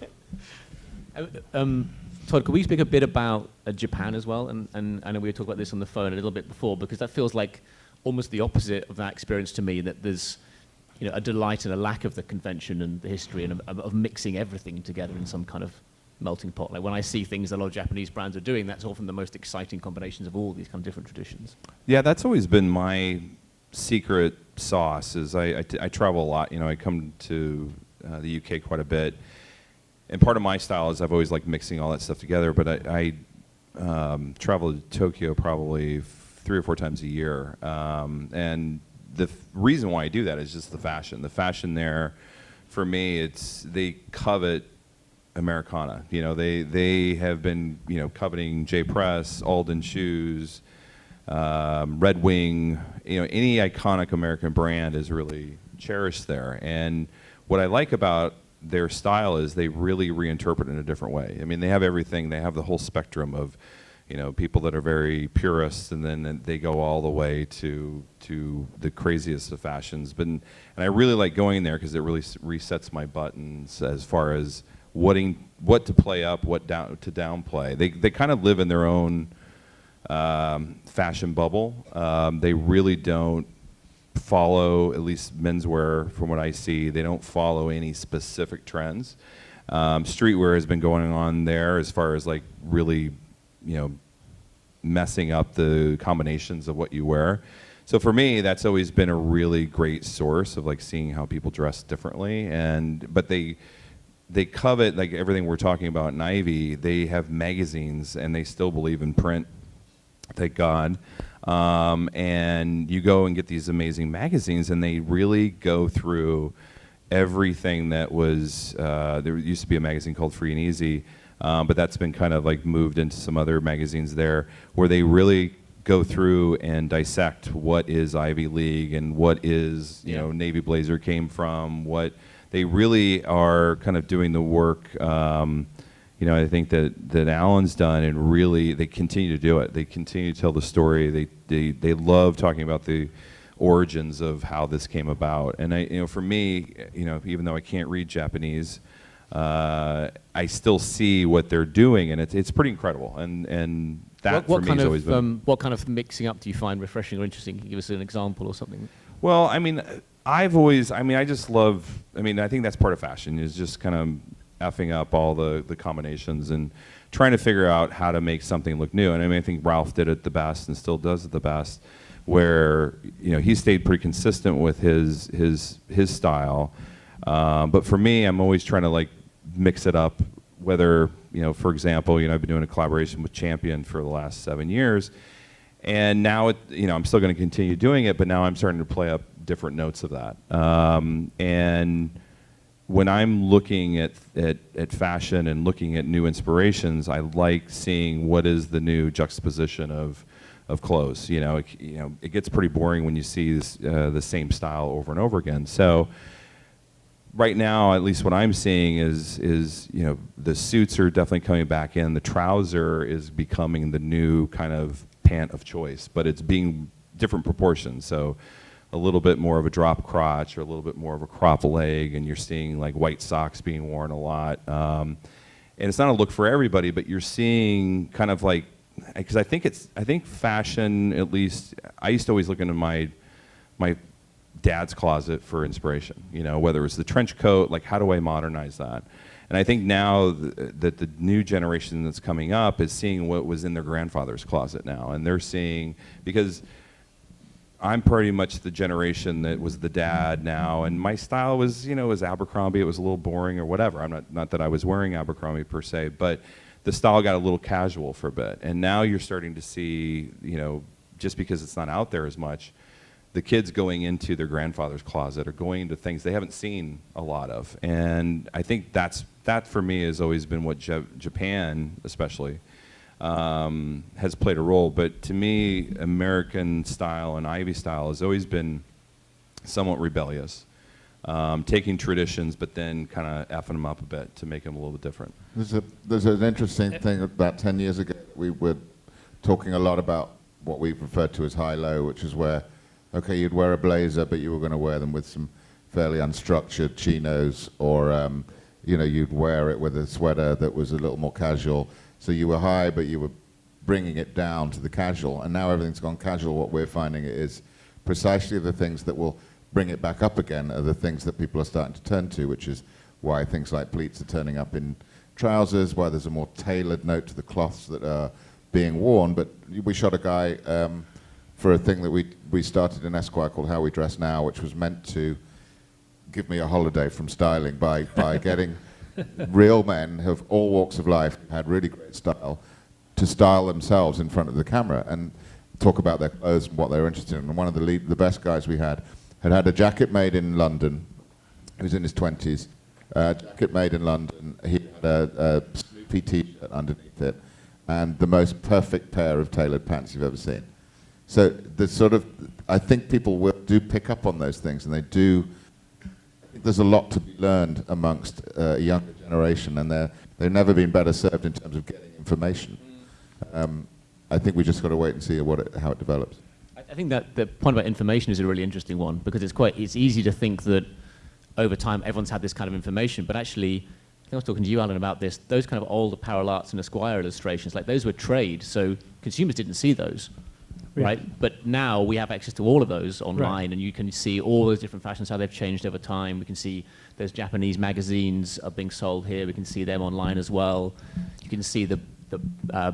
Todd, could we speak a bit about Japan as well? And I know we were talking about this on the phone a little bit before, because that feels like almost the opposite of that experience to me, that there's a delight and a lack of the convention and the history and of mixing everything together in some kind of melting pot. Like when I see things that a lot of Japanese brands are doing, that's often the most exciting combinations of all these kind of different traditions.
Yeah, that's always been my secret sauce. Is I travel a lot. I come to the UK quite a bit, and part of my style is I've always liked mixing all that stuff together. But I travel to Tokyo probably 3 or 4 times a year, and the reason why I do that is just the fashion. The fashion there, for me, they covet Americana. They have been coveting J Press, Alden shoes, Red Wing. Any iconic American brand is really cherished there. And what I like about their style is they really reinterpret it in a different way. I mean, they have everything. They have the whole spectrum of people that are very purists, and then they go all the way to the craziest of fashions. And I really like going there because it really resets my buttons as far as what to play up, what to downplay. They kind of live in their own fashion bubble. They really don't follow, at least menswear from what I see, they don't follow any specific trends. Streetwear has been going on there as far as like really messing up the combinations of what you wear. So for me, that's always been a really great source of like seeing how people dress differently. But they covet like everything we're talking about in Ivy. They have magazines and they still believe in print, thank God. And you go and get these amazing magazines, and they really go through everything that was, there used to be a magazine called Free and Easy, but that's been kind of like moved into some other magazines there, where they really go through and dissect what is Ivy League and what is, Navy Blazer came from, what they really are kind of doing the work. I think that Alan's done, and really they continue to do it. They continue to tell the story. They love talking about the origins of how this came about. And for me, even though I can't read Japanese, I still see what they're doing, and it's pretty incredible. And that for me has always been. What
kind of mixing up do you find refreshing or interesting? Can you give us an example or something?
Well, I just love. I think that's part of fashion, is just kind of effing up all the combinations and trying to figure out how to make something look new. And I think Ralph did it the best and still does it the best, where he stayed pretty consistent with his style. But for me, I'm always trying to like mix it up. Whether for example, I've been doing a collaboration with Champion for the last 7 years, and now I'm still going to continue doing it, but now I'm starting to play up different notes of that. And when I'm looking at fashion and looking at new inspirations, I like seeing what is the new juxtaposition of clothes. It gets pretty boring when you see the same style over and over again. So right now, at least what I'm seeing is the suits are definitely coming back in. The trouser is becoming the new kind of pant of choice, but it's being different proportions. So a little bit more of a drop crotch or a little bit more of a crop leg, and you're seeing like white socks being worn a lot. And it's not a look for everybody, but you're seeing kind of like, because I think fashion, at least, I used to always look into my dad's closet for inspiration, whether it was the trench coat, like how do I modernize that? And I think now that the new generation that's coming up is seeing what was in their grandfather's closet now, and they're seeing, because I'm pretty much the generation that was the dad now, and my style was, was Abercrombie. It was a little boring or whatever. I'm not that I was wearing Abercrombie per se, but the style got a little casual for a bit. And now you're starting to see, just because it's not out there as much, the kids going into their grandfather's closet or going into things they haven't seen a lot of. And I think that for me has always been what Japan, especially, has played a role. But to me, American style and Ivy style has always been somewhat rebellious, taking traditions but then kind of effing them up a bit to make them a little bit different.
There's an interesting thing. About 10 years ago, we were talking a lot about what we referred to as high-low, which is where, okay, you'd wear a blazer, but you were going to wear them with some fairly unstructured chinos, or you'd wear it with a sweater that was a little more casual. So you were high, but you were bringing it down to the casual. And now everything's gone casual. What we're finding is precisely the things that will bring it back up again are the things that people are starting to turn to, which is why things like pleats are turning up in trousers, why there's a more tailored note to the cloths that are being worn. But we shot a guy for a thing that we started in Esquire called How We Dress Now, which was meant to give me a holiday from styling by getting real men of all walks of life, had really great style, to style themselves in front of the camera and talk about their clothes and what they were interested in. And one of the best guys we had a jacket made in London. He was in his 20s. Jacket made in London. He had a Snoopy t-shirt underneath it, and the most perfect pair of tailored pants you've ever seen. So I think people do pick up on those things, and they do. I think there's a lot to be learned amongst a younger generation, and they've never been better served in terms of getting information. I think we just got to wait and see how it develops.
I think that the point about information is a really interesting one, because it's easy to think that over time everyone's had this kind of information, but actually, I think I was talking to you, Alan, about this, those kind of old Apparel Arts and Esquire illustrations, like those were trade, so consumers didn't see those, right? But now we have access to all of those online, and you can see all those different fashions, how they've changed over time. We can see those Japanese magazines are being sold here. We can see them online as well. You can see the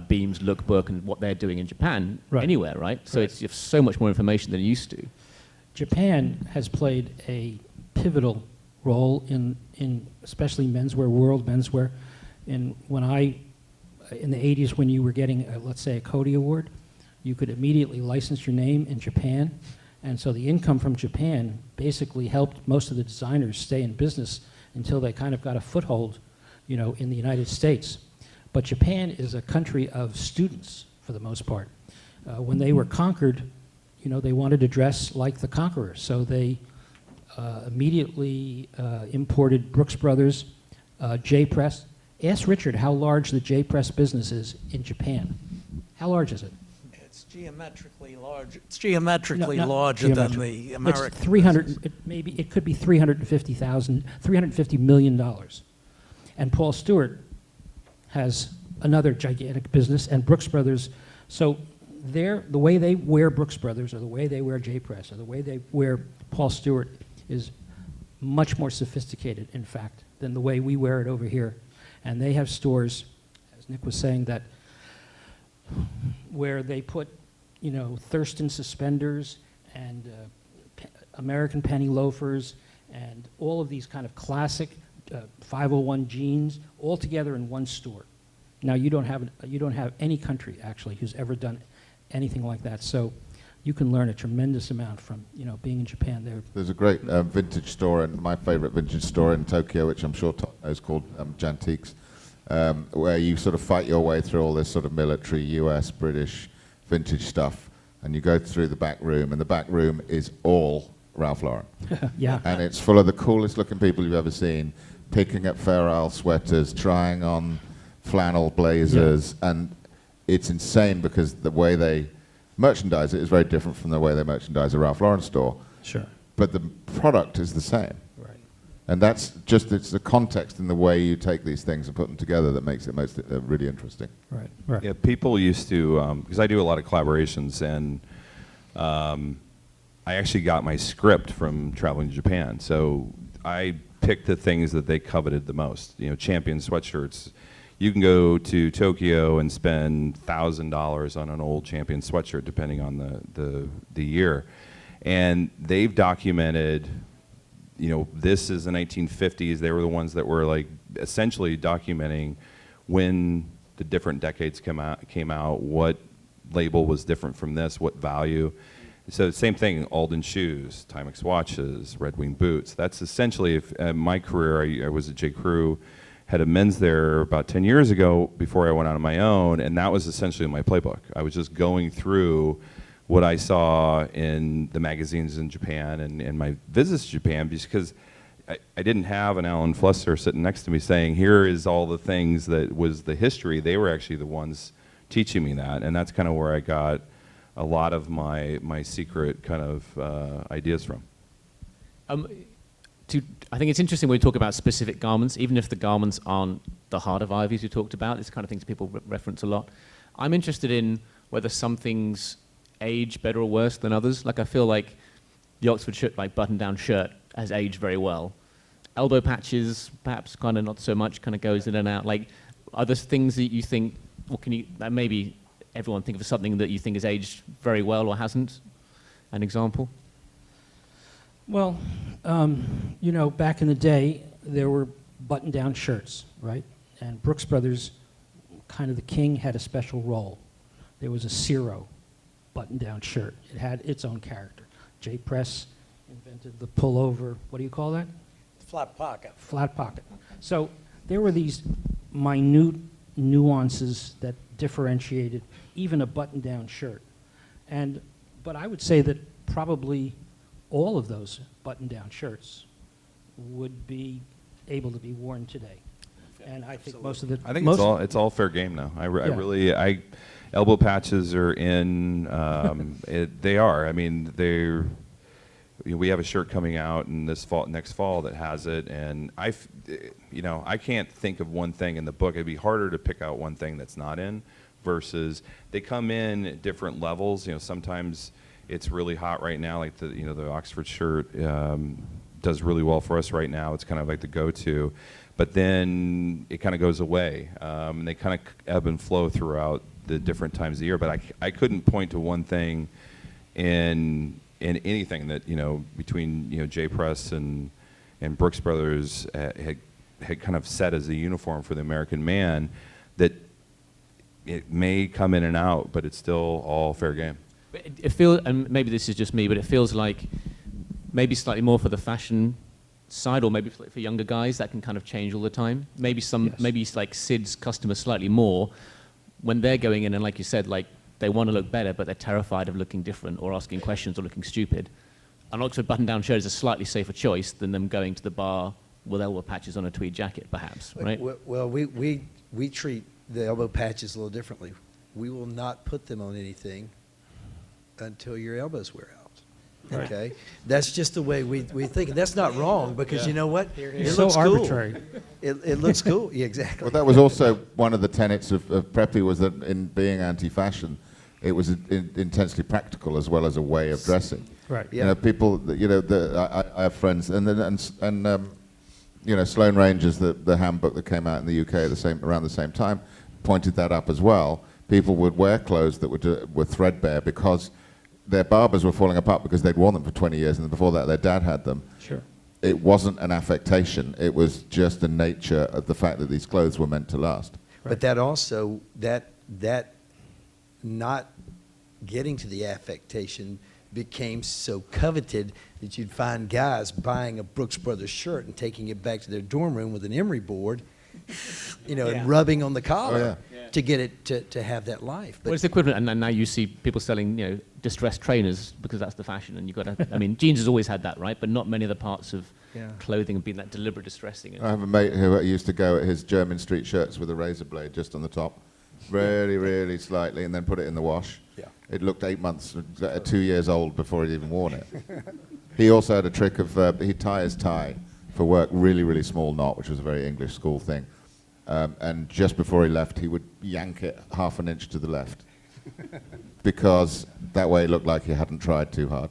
Beams lookbook and what they're doing in Japan anywhere, right? So you have so much more information than it used to.
Japan has played a pivotal role in especially menswear, world menswear. In the 80s, when you were getting, let's say, a Coty Award, you could immediately license your name in Japan. And so the income from Japan basically helped most of the designers stay in business until they kind of got a foothold, in the United States. But Japan is a country of students, for the most part. When they were conquered, they wanted to dress like the conqueror. So they immediately imported Brooks Brothers, J-Press. Ask Richard how large the J-Press business is in Japan. How large is it?
It's geometrically large. It's geometrically larger than the American.
It's 300. It could be $350 million. And Paul Stewart has another gigantic business, and Brooks Brothers. So the way they wear Brooks Brothers, or the way they wear J-Press, or the way they wear Paul Stewart is much more sophisticated, in fact, than the way we wear it over here. And they have stores, as Nick was saying, that where they put, Thurston suspenders and American penny loafers and all of these kind of classic 501 jeans all together in one store. Now you don't have any country actually who's ever done anything like that. So you can learn a tremendous amount from being in Japan.
There's a great vintage store, and my favorite vintage store in Tokyo, which I'm sure Todd knows, called Jantiques, where you sort of fight your way through all this sort of military, US, British vintage stuff, and you go through the back room, and the back room is all Ralph Lauren.
Yeah.
And it's full of the coolest looking people you've ever seen, picking up Fair Isle sweaters, trying on flannel blazers, and it's insane because the way they merchandise it is very different from the way they merchandise a Ralph Lauren store.
Sure.
But the product is the same.
Right.
And it's the context and the way you take these things and put them together that makes it really interesting.
Right. Right.
Yeah, people used to, because I do a lot of collaborations, and I actually got my script from traveling to Japan. So I picked the things that they coveted the most. Champion sweatshirts. You can go to Tokyo and spend $1,000 on an old Champion sweatshirt, depending on the year. And they've documented, this is the 1950s. They were the ones that were like essentially documenting when the different decades came out, what label was different from this, what value. So same thing, Alden shoes, Timex watches, Red Wing boots. That's essentially, my career, I was at J. Crew, had a men's there about 10 years ago before I went out on my own, and that was essentially my playbook. I was just going through what I saw in the magazines in Japan and my visits to Japan, because I didn't have an Alan Flusser sitting next to me saying, here is all the things that was the history. They were actually the ones teaching me that, and that's kind of where I got a lot of my secret kind of ideas from.
I think it's interesting when we talk about specific garments, even if the garments aren't the heart of Ivy's you talked about. It's kind of things people reference a lot. I'm interested in whether some things age better or worse than others. Like I feel like the Oxford shirt, like button-down shirt, has aged very well. Elbow patches, perhaps kind of not so much, kind of goes in and out. Like, are there things that you think, or can you, maybe everyone think of something that you think has aged very well or hasn't? An example?
Well, you know, back in the day, there were button-down shirts, right? And Brooks Brothers, kind of the king, had a special role. There was a Ciro button-down shirt. It had its own character. J. Press invented the pullover, what do you call that?
Flat pocket.
Flat pocket. So there were these minute nuances that differentiated even a button-down shirt. But I would say that probably all of those button-down shirts would be able to be worn today. And I think most of the...
I think it's all fair game now. I really elbow patches are in. They are. I mean, they're... we have a shirt coming out in next fall that has it, and I can't think of one thing in the book. It'd be harder to pick out one thing that's not in, versus they come in at different levels. Sometimes it's really hot right now, like the Oxford shirt does really well for us right now. It's kind of like the go-to, but then it kind of goes away, and they kind of ebb and flow throughout the different times of the year. But I couldn't point to one thing in anything that between J. Press and Brooks Brothers had kind of set as a uniform for the American man, that it may come in and out, but it's still all fair game.
It feels, and maybe this is just me, but it feels like maybe slightly more for the fashion side, or maybe for younger guys, that can kind of change all the time. Maybe maybe like Sid's customers slightly more when they're going in, and like you said, like they want to look better, but they're terrified of looking different or asking questions or looking stupid. An Oxford button-down shirt is a slightly safer choice than them going to the bar with elbow patches on a tweed jacket, perhaps, right?
Well, we treat the elbow patches a little differently. We will not put them on anything until your elbows wear out.
Right.
Okay, that's just the way we think. That's not wrong, because you know what?
You're so arbitrary.
It looks cool. Yeah, exactly.
Well, that was also one of the tenets of Preppy, was that in being anti-fashion, it was intensely practical as well as a way of dressing.
Right.
Yeah.
People, I have friends, and Sloane Ranger's, the handbook that came out in the UK around the same time, pointed that up as well. People would wear clothes that were threadbare because their barbers were falling apart because they'd worn them for 20 years, and before that their dad had them.
Sure.
It wasn't an affectation. It was just the nature of the fact that these clothes were meant to last.
Right. But that also, that not getting to the affectation became so coveted that you'd find guys buying a Brooks Brothers shirt and taking it back to their dorm room with an emery board, and rubbing on the collar to get it to have that life. But
well, it's equivalent, and now you see people selling, distressed trainers because that's the fashion, and you've got to. I mean, jeans has always had that, right? But not many of the parts of clothing have been that deliberate distressing.
I have a mate who used to go at his German street shirts with a razor blade just on the top, really, really slightly, and then put it in the wash.
Yeah.
It looked 8 months, 2 years old before he'd even worn it. He also had a trick of he'd tie his tie for work, really, really small knot, which was a very English school thing. And just before he left, he would yank it half an inch to the left, because that way it looked like he hadn't tried too hard.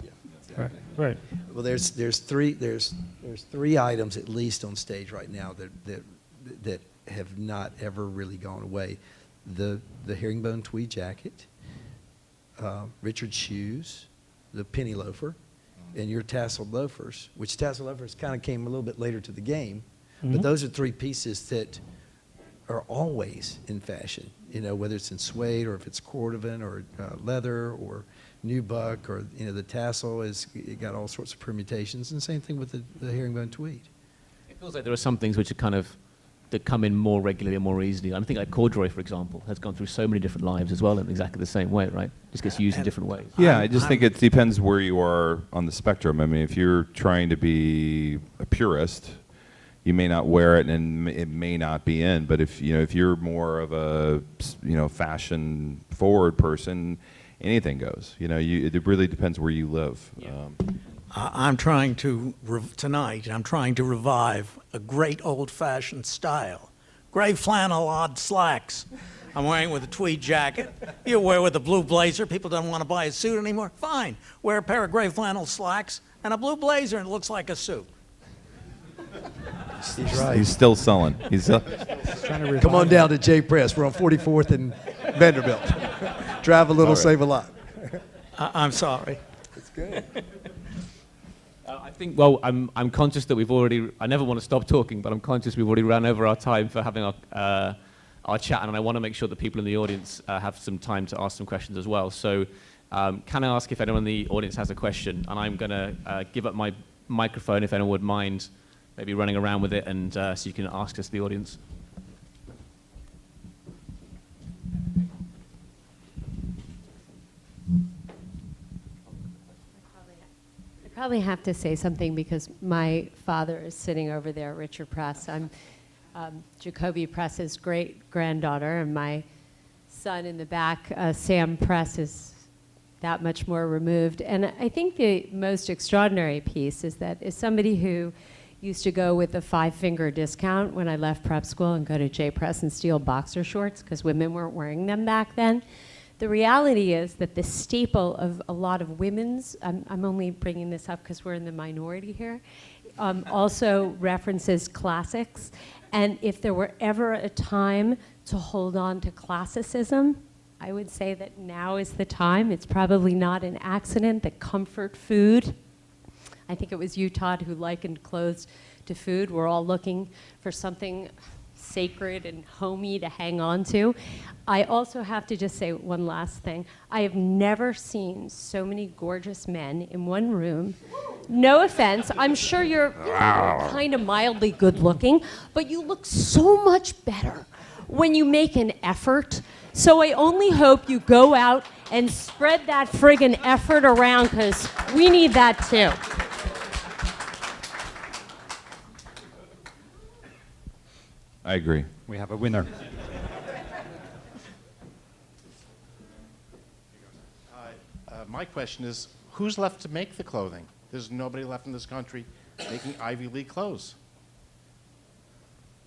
Right. Right.
Well, there's three items at least on stage right now that have not ever really gone away: the herringbone tweed jacket, Richard's shoes, the penny loafer, and your tasseled loafers. Which tasseled loafers kind of came a little bit later to the game, but those are three pieces that are always in fashion, you know, whether it's in suede or if it's cordovan or leather or nubuck or, you know, the tassel it got all sorts of permutations, and same thing with the herringbone tweed.
It feels like there are some things which are kind of, that come in more regularly and more easily. I think like corduroy, for example, has gone through so many different lives as well in exactly the same way, right? Just gets used in different ways.
Yeah, I just think it depends where you are on the spectrum. I mean, if you're trying to be a purist, you may not wear it and it may not be in. But if you're more of a fashion forward person, anything goes. It really depends where you live.
Yeah.
I'm trying to, tonight, I'm trying to revive a great old-fashioned style. Gray flannel odd slacks. I'm wearing with a tweed jacket. You wear with a blue blazer. People don't want to buy a suit anymore. Fine. Wear a pair of gray flannel slacks and a blue blazer and it looks like a suit.
He's right.
He's still selling. He's
Trying to revive
Come on
it.
down to J Press. We're on 44th and Vanderbilt. Drive a little,
All right.
save a lot.
I'm sorry.
It's good.
I think, well, I'm conscious that we've already, I never want to stop talking, but I'm conscious we've already ran over our time for having our chat, and I want to make sure that people in the audience have some time to ask some questions as well. So can I ask if anyone in the audience has a question? And I'm going to give up my microphone if anyone would mind maybe running around with it, and so you can ask us, the audience.
I probably have to say something because my father is sitting over there, Richard Press. I'm Jacoby Press's great-granddaughter, and my son in the back, Sam Press, is that much more removed. And I think the most extraordinary piece is that as somebody who used to go with a 5-finger discount when I left prep school and go to J Press and steal boxer shorts because women weren't wearing them back then, the reality is that the staple of a lot of women's, I'm only bringing this up because we're in the minority here, also references classics. And if there were ever a time to hold on to classicism, I would say that now is the time. It's probably not an accident that comfort food, I think it was you, Todd, who likened clothes to food. We're all looking for something sacred and homey to hang on to. I also have to just say one last thing. I have never seen so many gorgeous men in one room. No offense, I'm sure you're kind of mildly good looking, but you look so much better when you make an effort. So I only hope you go out and spread that friggin' effort around, because we need that too.
I agree.
We have a winner.
My question is, who's left to make the clothing? There's nobody left in this country making Ivy League clothes.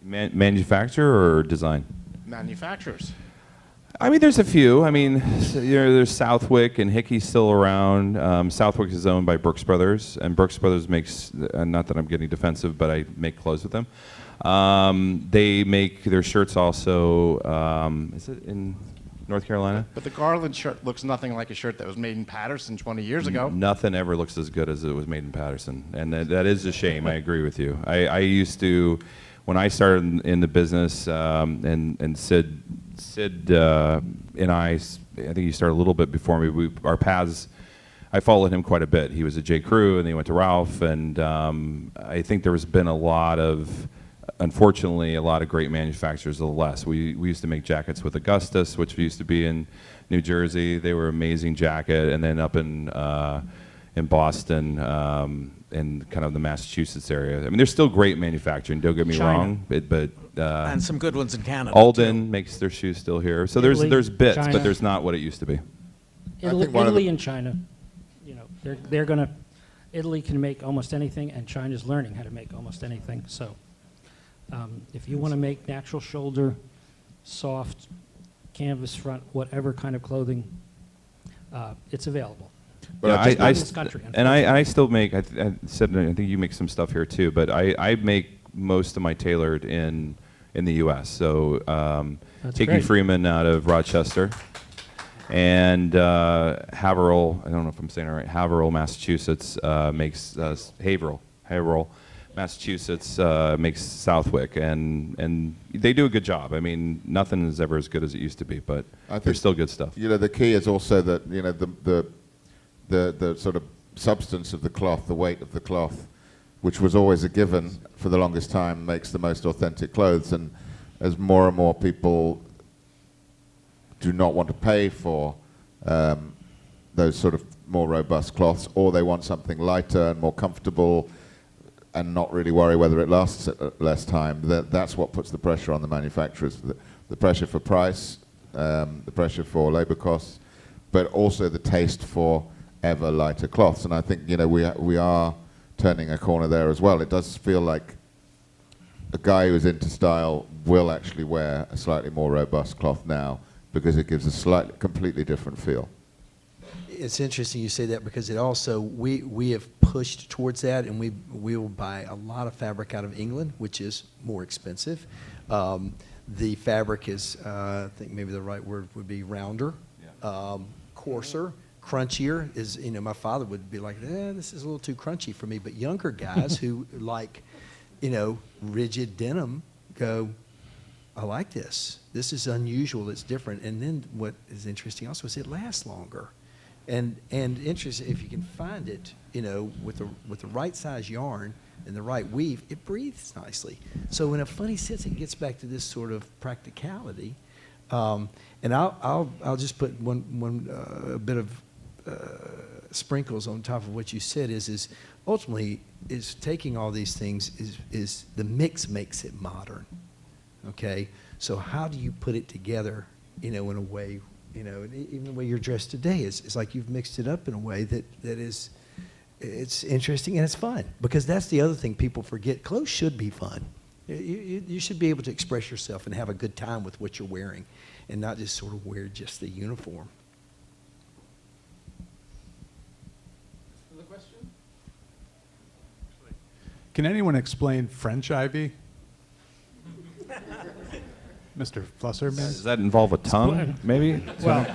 Manufacturer or design?
Manufacturers.
I mean, there's a few. I mean, there's Southwick and Hickey's still around. Southwick is owned by Brooks Brothers, and Brooks Brothers makes, not that I'm getting defensive, but I make clothes with them. They make their shirts also, is it in North Carolina?
But the Garland shirt looks nothing like a shirt that was made in Patterson 20 years ago.
Nothing ever looks as good as it was made in Patterson, and that is a shame. I agree with you. I used to, when I started in the business, and Sid and I think he started a little bit before me. Our paths, I followed him quite a bit. He was at J. Crew, and then he went to Ralph, and I think there's been unfortunately, a lot of great manufacturers of the less. We used to make jackets with Augustus, which used to be in New Jersey. They were an amazing jacket, and then up in Boston and kind of the Massachusetts area. I mean, there's still great manufacturing. Don't get me
China.
wrong, but
And some good ones in Canada.
Alden makes their shoes still here. So
Italy,
there's bits,
China.
but there's not what it used to be.
Italy,
think one of the-
Italy and China, you know, they're gonna. Italy can make almost anything, and China's learning how to make almost anything. So, if you want to make natural shoulder, soft, canvas front, whatever kind of clothing, it's available.
But
Yeah,
I think
not in this country,
and I still make. I think you make some stuff here too, but I make most of my tailored in the U.S. So
That's
Hickey
great.
Freeman out of Rochester, and Haverhill. I don't know if I'm saying it right. Haverhill, Massachusetts makes Haverhill Massachusetts makes Southwick, and they do a good job. I mean, nothing is ever as good as it used to be, but there's still good stuff.
You know, the key is also that, you know, the sort of substance of the cloth, the weight of the cloth, which was always a given for the longest time, makes the most authentic clothes. And as more and more people do not want to pay for those sort of more robust cloths, or they want something lighter and more comfortable and not really worry whether it lasts less time, that's what puts the pressure on the manufacturers. The pressure for price, the pressure for labor costs, but also the taste for ever lighter cloths. And I think, you know, we are turning a corner there as well. It does feel like a guy who's into style will actually wear a slightly more robust cloth now, because it gives a completely different feel.
It's interesting you say that, because it also, we have pushed towards that, and we will buy a lot of fabric out of England, which is more expensive. The fabric is, I think maybe the right word would be rounder, coarser, crunchier. Is, you know, my father would be like, this is a little too crunchy for me. But younger guys who like, you know, rigid denim go, I like this. This is unusual. It's different. And then what is interesting also is it lasts longer. And interesting, if you can find it, you know, with the right size yarn and the right weave, it breathes nicely. So in a funny sense, it gets back to this sort of practicality. And I'll just put one bit of sprinkles on top of what you said is ultimately is taking all these things is the mix makes it modern. Okay, so how do you put it together, you know, in a way? You know, even the way you're dressed today is like you've mixed it up in a way that is, it's interesting and it's fun. Because that's the other thing people forget. Clothes should be fun. You should be able to express yourself and have a good time with what you're wearing, and not just sort of wear just the uniform.
Another question? Can anyone explain French ivy? Mr. Flusser, maybe?
Does that involve a tongue, maybe?
Well,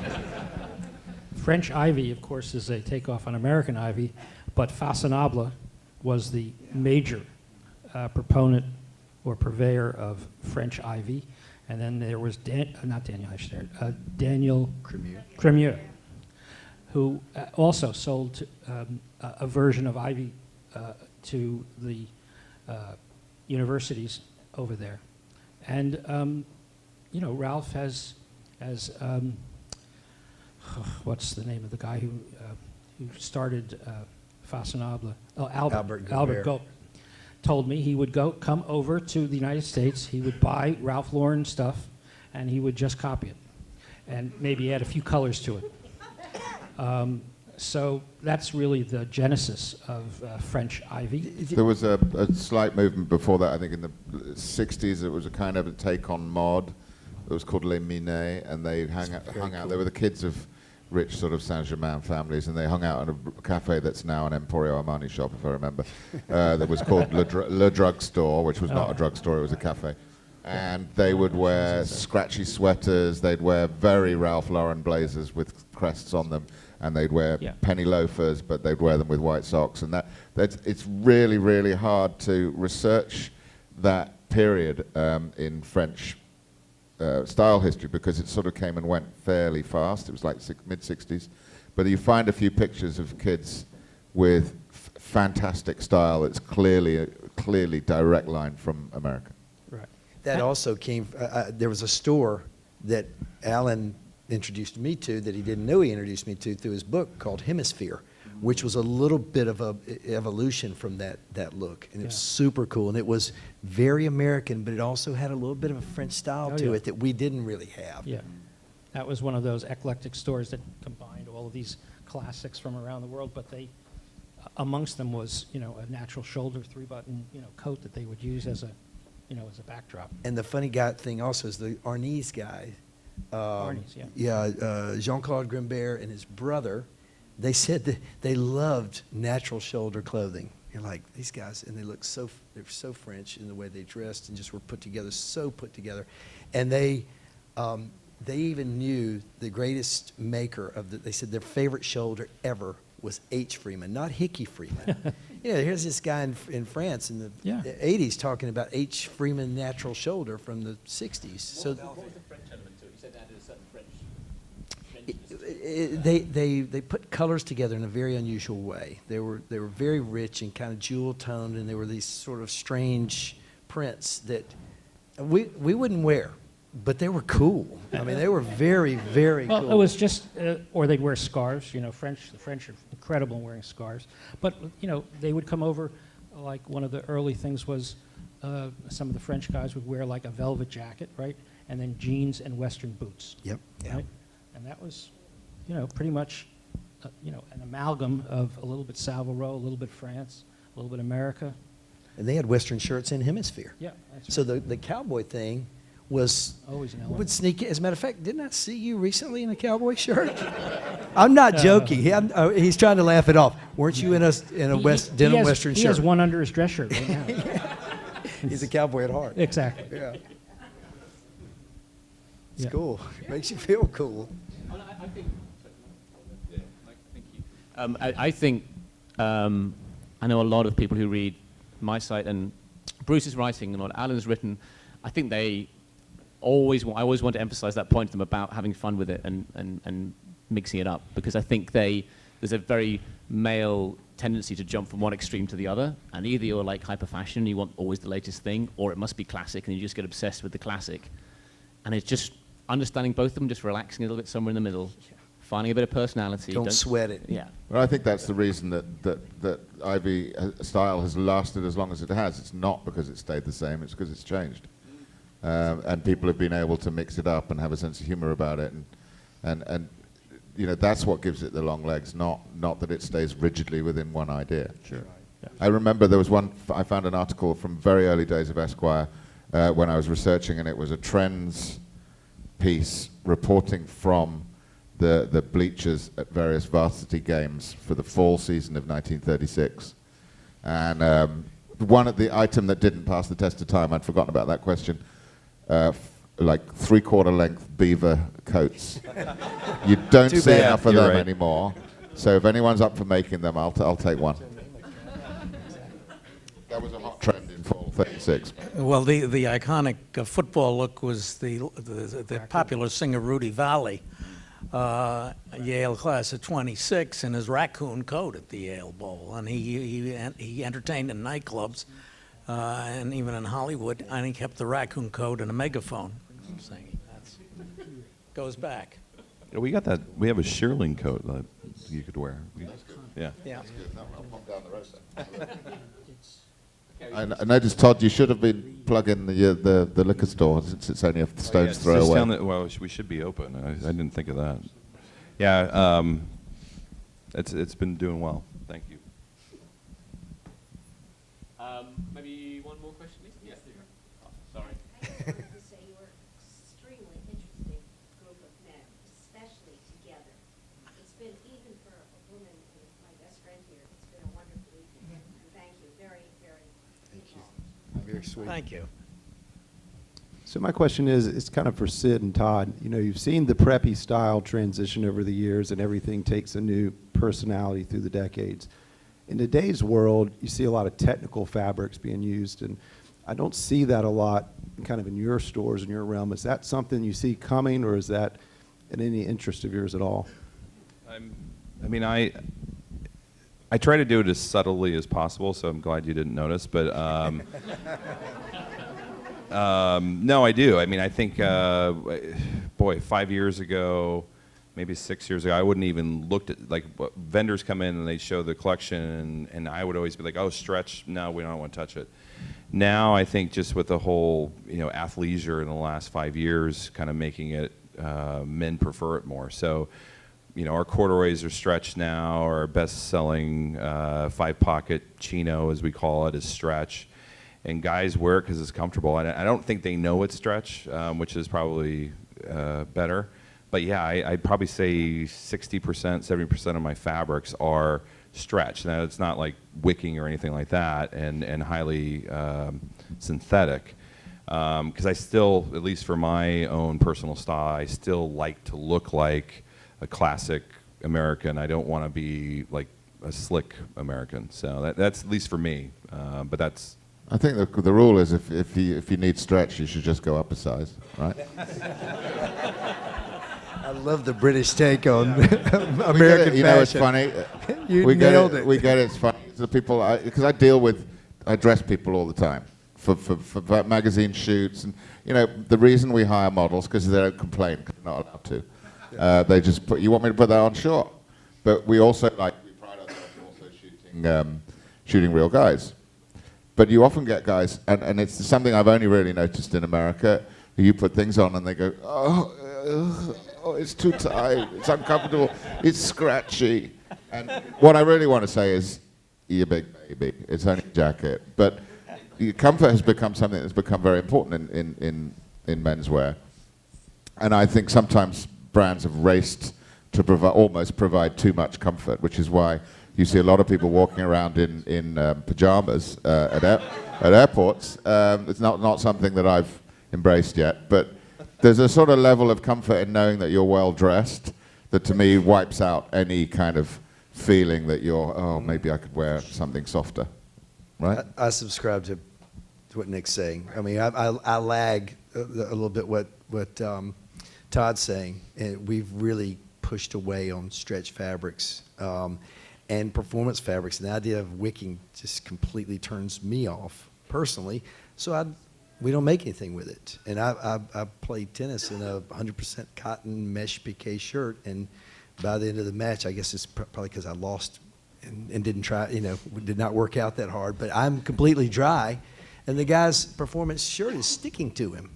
French ivy, of course, is a takeoff on American ivy, but Fashionable was the major proponent or purveyor of French ivy. And then there was Daniel Cremieux, who also sold a version of ivy to the universities over there. And you know, Ralph has what's the name of the guy who started Fashionable? Oh, Albert Gobert told me he would come over to the United States. He would buy Ralph Lauren stuff, and he would just copy it, and maybe add a few colors to it. So that's really the genesis of French ivy.
There was a slight movement before that, I think in the 60s. It was a kind of a take on mod. It was called Les Minets, and they hung out. They were the kids of rich sort of Saint-Germain families, and they hung out at a cafe that's now an Emporio Armani shop, if I remember. That was called Le Drug Store, which was not a drugstore, it was a cafe. And they would wear scratchy sweaters. They'd wear very Ralph Lauren blazers with crests on them, and they'd wear penny loafers, but they'd wear them with white socks. And it's really, really hard to research that period in French style history, because it sort of came and went fairly fast. It was like mid-60s. But you find a few pictures of kids with fantastic style. It's clearly direct line from America.
Right.
That also came, there was a store that Alan introduced me to that he didn't know he introduced me to through his book called Hemisphere, which was a little bit of a evolution from that look. And it was super cool. And it was very American, but it also had a little bit of a French style to it that we didn't really have.
Yeah. That was one of those eclectic stores that combined all of these classics from around the world, but they, amongst them was, you know, a natural shoulder 3-button, you know, coat that they would use as a, you know, as a backdrop.
And the funny guy thing also is the Arnese guy.
Arnese,
Jean-Claude Grimbert and his brother, they said that they loved natural shoulder clothing. You're like, these guys, and they're so French in the way they dressed and just were put together, so put together. And they even knew the greatest maker of they said their favorite shoulder ever was H. Freeman, not Hickey Freeman. Here's this guy in France in the
Yeah.
80s talking about H. Freeman natural shoulder from the 60s. So
What was the French element to it? You said that is a certain French.
they put colors together in a very unusual way. They were very rich and kind of jewel toned, and they were these sort of strange prints that we wouldn't wear, but they were cool. I mean, they were very, very
Well,
cool.
it was just, or they'd wear scarves. The French are incredible in wearing scarves. But they would come over. Like one of the early things was some of the French guys would wear like a velvet jacket, right, and then jeans and Western boots.
Yep. Yeah.
Right? And that was, pretty much, an amalgam of a little bit Savile Row, a little bit France, a little bit America.
And they had Western shirts in hemisphere.
Yeah. That's
So the cowboy thing was
always an element.
would sneak in. As a matter of fact, didn't I see you recently in a cowboy shirt? I'm not joking. He's trying to laugh it off. Weren't you in a denim Western
He
shirt?
has one under his dress shirt right now.
He's a cowboy at heart.
Exactly.
Yeah. It's
Yeah.
cool. Makes you feel cool.
I think. Thank you. I think I know a lot of people who read my site and Bruce's writing and what Alan's written. I think I always want to emphasize that point to them about having fun with it and mixing it up, because I think there's a very male tendency to jump from one extreme to the other, and either you're like hyper fashion, you want always the latest thing, or it must be classic and you just get obsessed with the classic. And it's just understanding both of them, just relaxing a little bit somewhere in the middle, finding a bit of personality.
Don't sweat it.
Yeah.
Well, I think that's the reason that Ivy style has lasted as long as it has. It's not because it stayed the same, it's because it's changed. And people have been able to mix it up and have a sense of humor about it. And that's what gives it the long legs, not that it stays rigidly within one idea. Sure. Yeah. I remember there was I found an article from very early days of Esquire when I was researching, and it was a trends piece reporting from the bleachers at various varsity games for the fall season of 1936. And the item that didn't pass the test of time, I'd forgotten about that question, like 3/4 length beaver coats. You don't
Too
see
bad.
enough of
You're
them
right.
anymore. So if anyone's up for making them, I'll take one. That was a hot trend in fall 36.
Well, the iconic football look was the popular singer Rudy Vallee, Yale class of '26, in his raccoon coat at the Yale Bowl, and he entertained in nightclubs and even in Hollywood, and he kept the raccoon coat and a megaphone singing. That goes back.
Yeah, we got that. We have a shearling coat that you could wear. Yeah.
Yeah.
I noticed, Todd, you should have been plugging the liquor store since it's only a stone's throw
Just
away.
down well, we should be open. I didn't think of that. Yeah, it's been doing well. Thank you.
Maybe one more question, please? Yes, there. Oh, sorry.
I just wanted to say you were extremely interesting group of men, especially together. It's been, even for a woman, my best friend here, it's been a wonderful evening. And thank you, very, very involved.
Very sweet.
Thank you.
So my question is, it's kind of for Sid and Todd. You've seen the preppy style transition over the years, and everything takes a new personality through the decades. In today's world, you see a lot of technical fabrics being used, and I don't see that a lot kind of in your stores, in your realm. Is that something you see coming, or is that in any interest of yours at all?
I try to do it as subtly as possible, so I'm glad you didn't notice. But no, I do. I think, 5 years ago, maybe 6 years ago, I wouldn't even looked at, vendors come in and they show the collection, and I would always be like, oh, stretch, no, we don't want to touch it. Now, I think just with the whole, athleisure in the last 5 years, kind of making it, men prefer it more. So, our corduroys are stretch now. Our best-selling 5-pocket chino, as we call it, is stretch. And guys wear it because it's comfortable. And I don't think they know it's stretch, which is probably better. But yeah, I'd probably say 60%, 70% of my fabrics are stretch. Now, it's not like wicking or anything like that, and highly synthetic. Because I still, at least for my own personal style, I still like to look like a classic American. I don't want to be like a slick American. So that's at least for me. But that's.
I think the rule is if you need stretch, you should just go up a size, right?
I love the British take on American fashion.
You know, it's funny.
You nailed it.
We get it. It's funny. The people, because I dress people all the time for magazine shoots, and you know the reason we hire models because they don't complain because they're not allowed to. They just put. You want me to put that on? Sure. But we also we pride ourselves also shooting real guys. But you often get guys, and it's something I've only really noticed in America. You put things on and they go, oh, it's too tight, it's uncomfortable, it's scratchy. And what I really want to say is, you big baby, it's only a jacket. But comfort has become something that's become very important in menswear. And I think sometimes brands have raced to almost provide too much comfort, which is why you see a lot of people walking around in pajamas at airports. It's not something that I've embraced yet, but there's a sort of level of comfort in knowing that you're well dressed that to me wipes out any kind of feeling that maybe I could wear something softer, right?
I subscribe to what Nick's saying. I mean, I lag a little bit what Todd's saying, and we've really pushed away on stretch fabrics and performance fabrics. And the idea of wicking just completely turns me off personally. So we don't make anything with it. And I played tennis in a 100% cotton mesh piqué shirt, and by the end of the match, I guess it's probably because I lost and didn't try, did not work out that hard, but I'm completely dry, and the guy's performance shirt is sticking to him.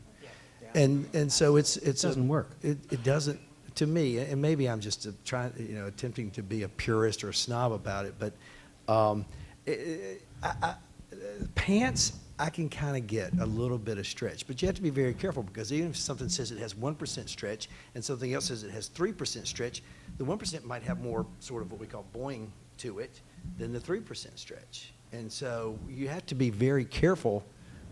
And so it
doesn't work.
It doesn't, to me, and maybe I'm just attempting to be a purist or a snob about it, but pants, I can kind of get a little bit of stretch, but you have to be very careful because even if something says it has 1% stretch and something else says it has 3% stretch, the 1% might have more sort of what we call boing to it than the 3% stretch. And so you have to be very careful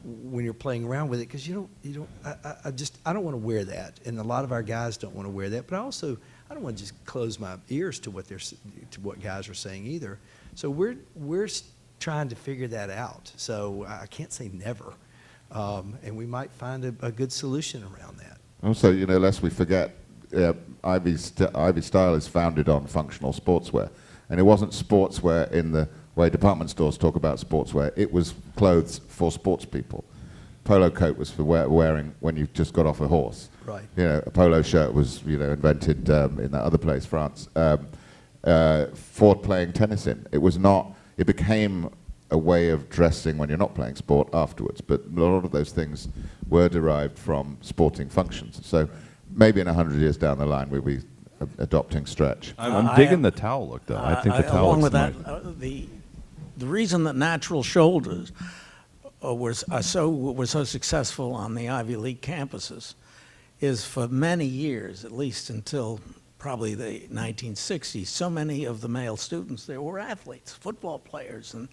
when you're playing around with it because I don't want to wear that, and a lot of our guys don't want to wear that, but I don't want to just close my ears to what guys are saying either. So we're trying to figure that out. So I can't say never, and we might find a good solution around that.
Also, lest we forget, Ivy Style is founded on functional sportswear, and it wasn't sportswear in the way department stores talk about sportswear. It was clothes for sports people. Polo coat was for wearing when you just got off a horse.
Right.
A polo shirt was invented in that other place, France, for playing tennis in. It was not. It became a way of dressing when you're not playing sport afterwards, but a lot of those things were derived from sporting functions. So maybe in 100 years down the line we'll be adopting stretch.
I'm digging the towel look, though. I think the towel
along
looks
with
nice.
that, the reason that natural shoulders were so successful on the Ivy League campuses is for many years, at least until probably the 1960s, so many of the male students there were athletes, football players, and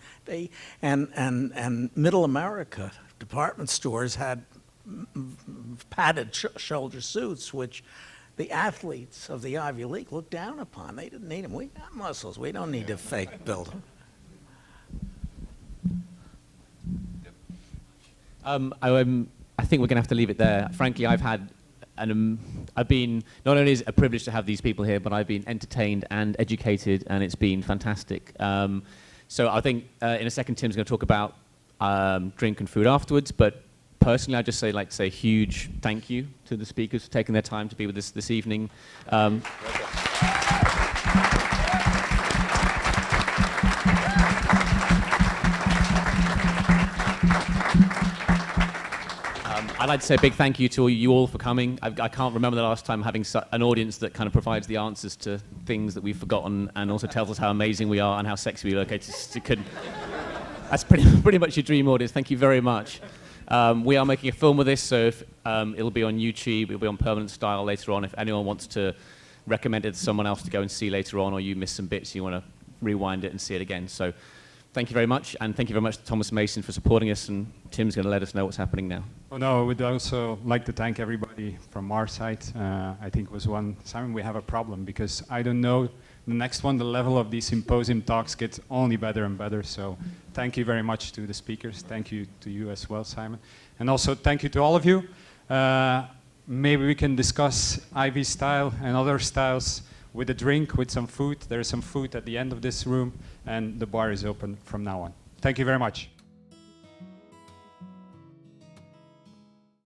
middle America department stores had padded shoulder suits, which the athletes of the Ivy League looked down upon. They didn't need them. We got muscles. We don't need to fake build them.
I think we're going to have to leave it there. Frankly, I've been, not only is it a privilege to have these people here, but I've been entertained and educated, and it's been fantastic. So I think in a second, Tim's going to talk about drink and food afterwards, but personally, I'd just like to say a huge thank you to the speakers for taking their time to be with us this evening. I'd like to say a big thank you to you all for coming. I can't remember the last time having an audience that kind of provides the answers to things that we've forgotten and also tells us how amazing we are and how sexy we look. That's pretty much your dream audience. Thank you very much. We are making a film of this, so it'll be on YouTube, it'll be on Permanent Style later on. If anyone wants to recommend it to someone else to go and see later on, or you missed some bits, you want to rewind it and see it again. So thank you very much, and thank you very much to Thomas Mason for supporting us, and Tim's going to let us know what's happening now.
Oh, no, I would also like to thank everybody from our side. I think it was one, Simon, we have a problem because I don't know, the next one, the level of these symposium talks gets only better and better. So thank you very much to the speakers. Thank you to you as well, Simon. And also thank you to all of you. Maybe we can discuss Ivy style and other styles with a drink, with some food. There is some food at the end of this room, and the bar is open from now on. Thank you very much.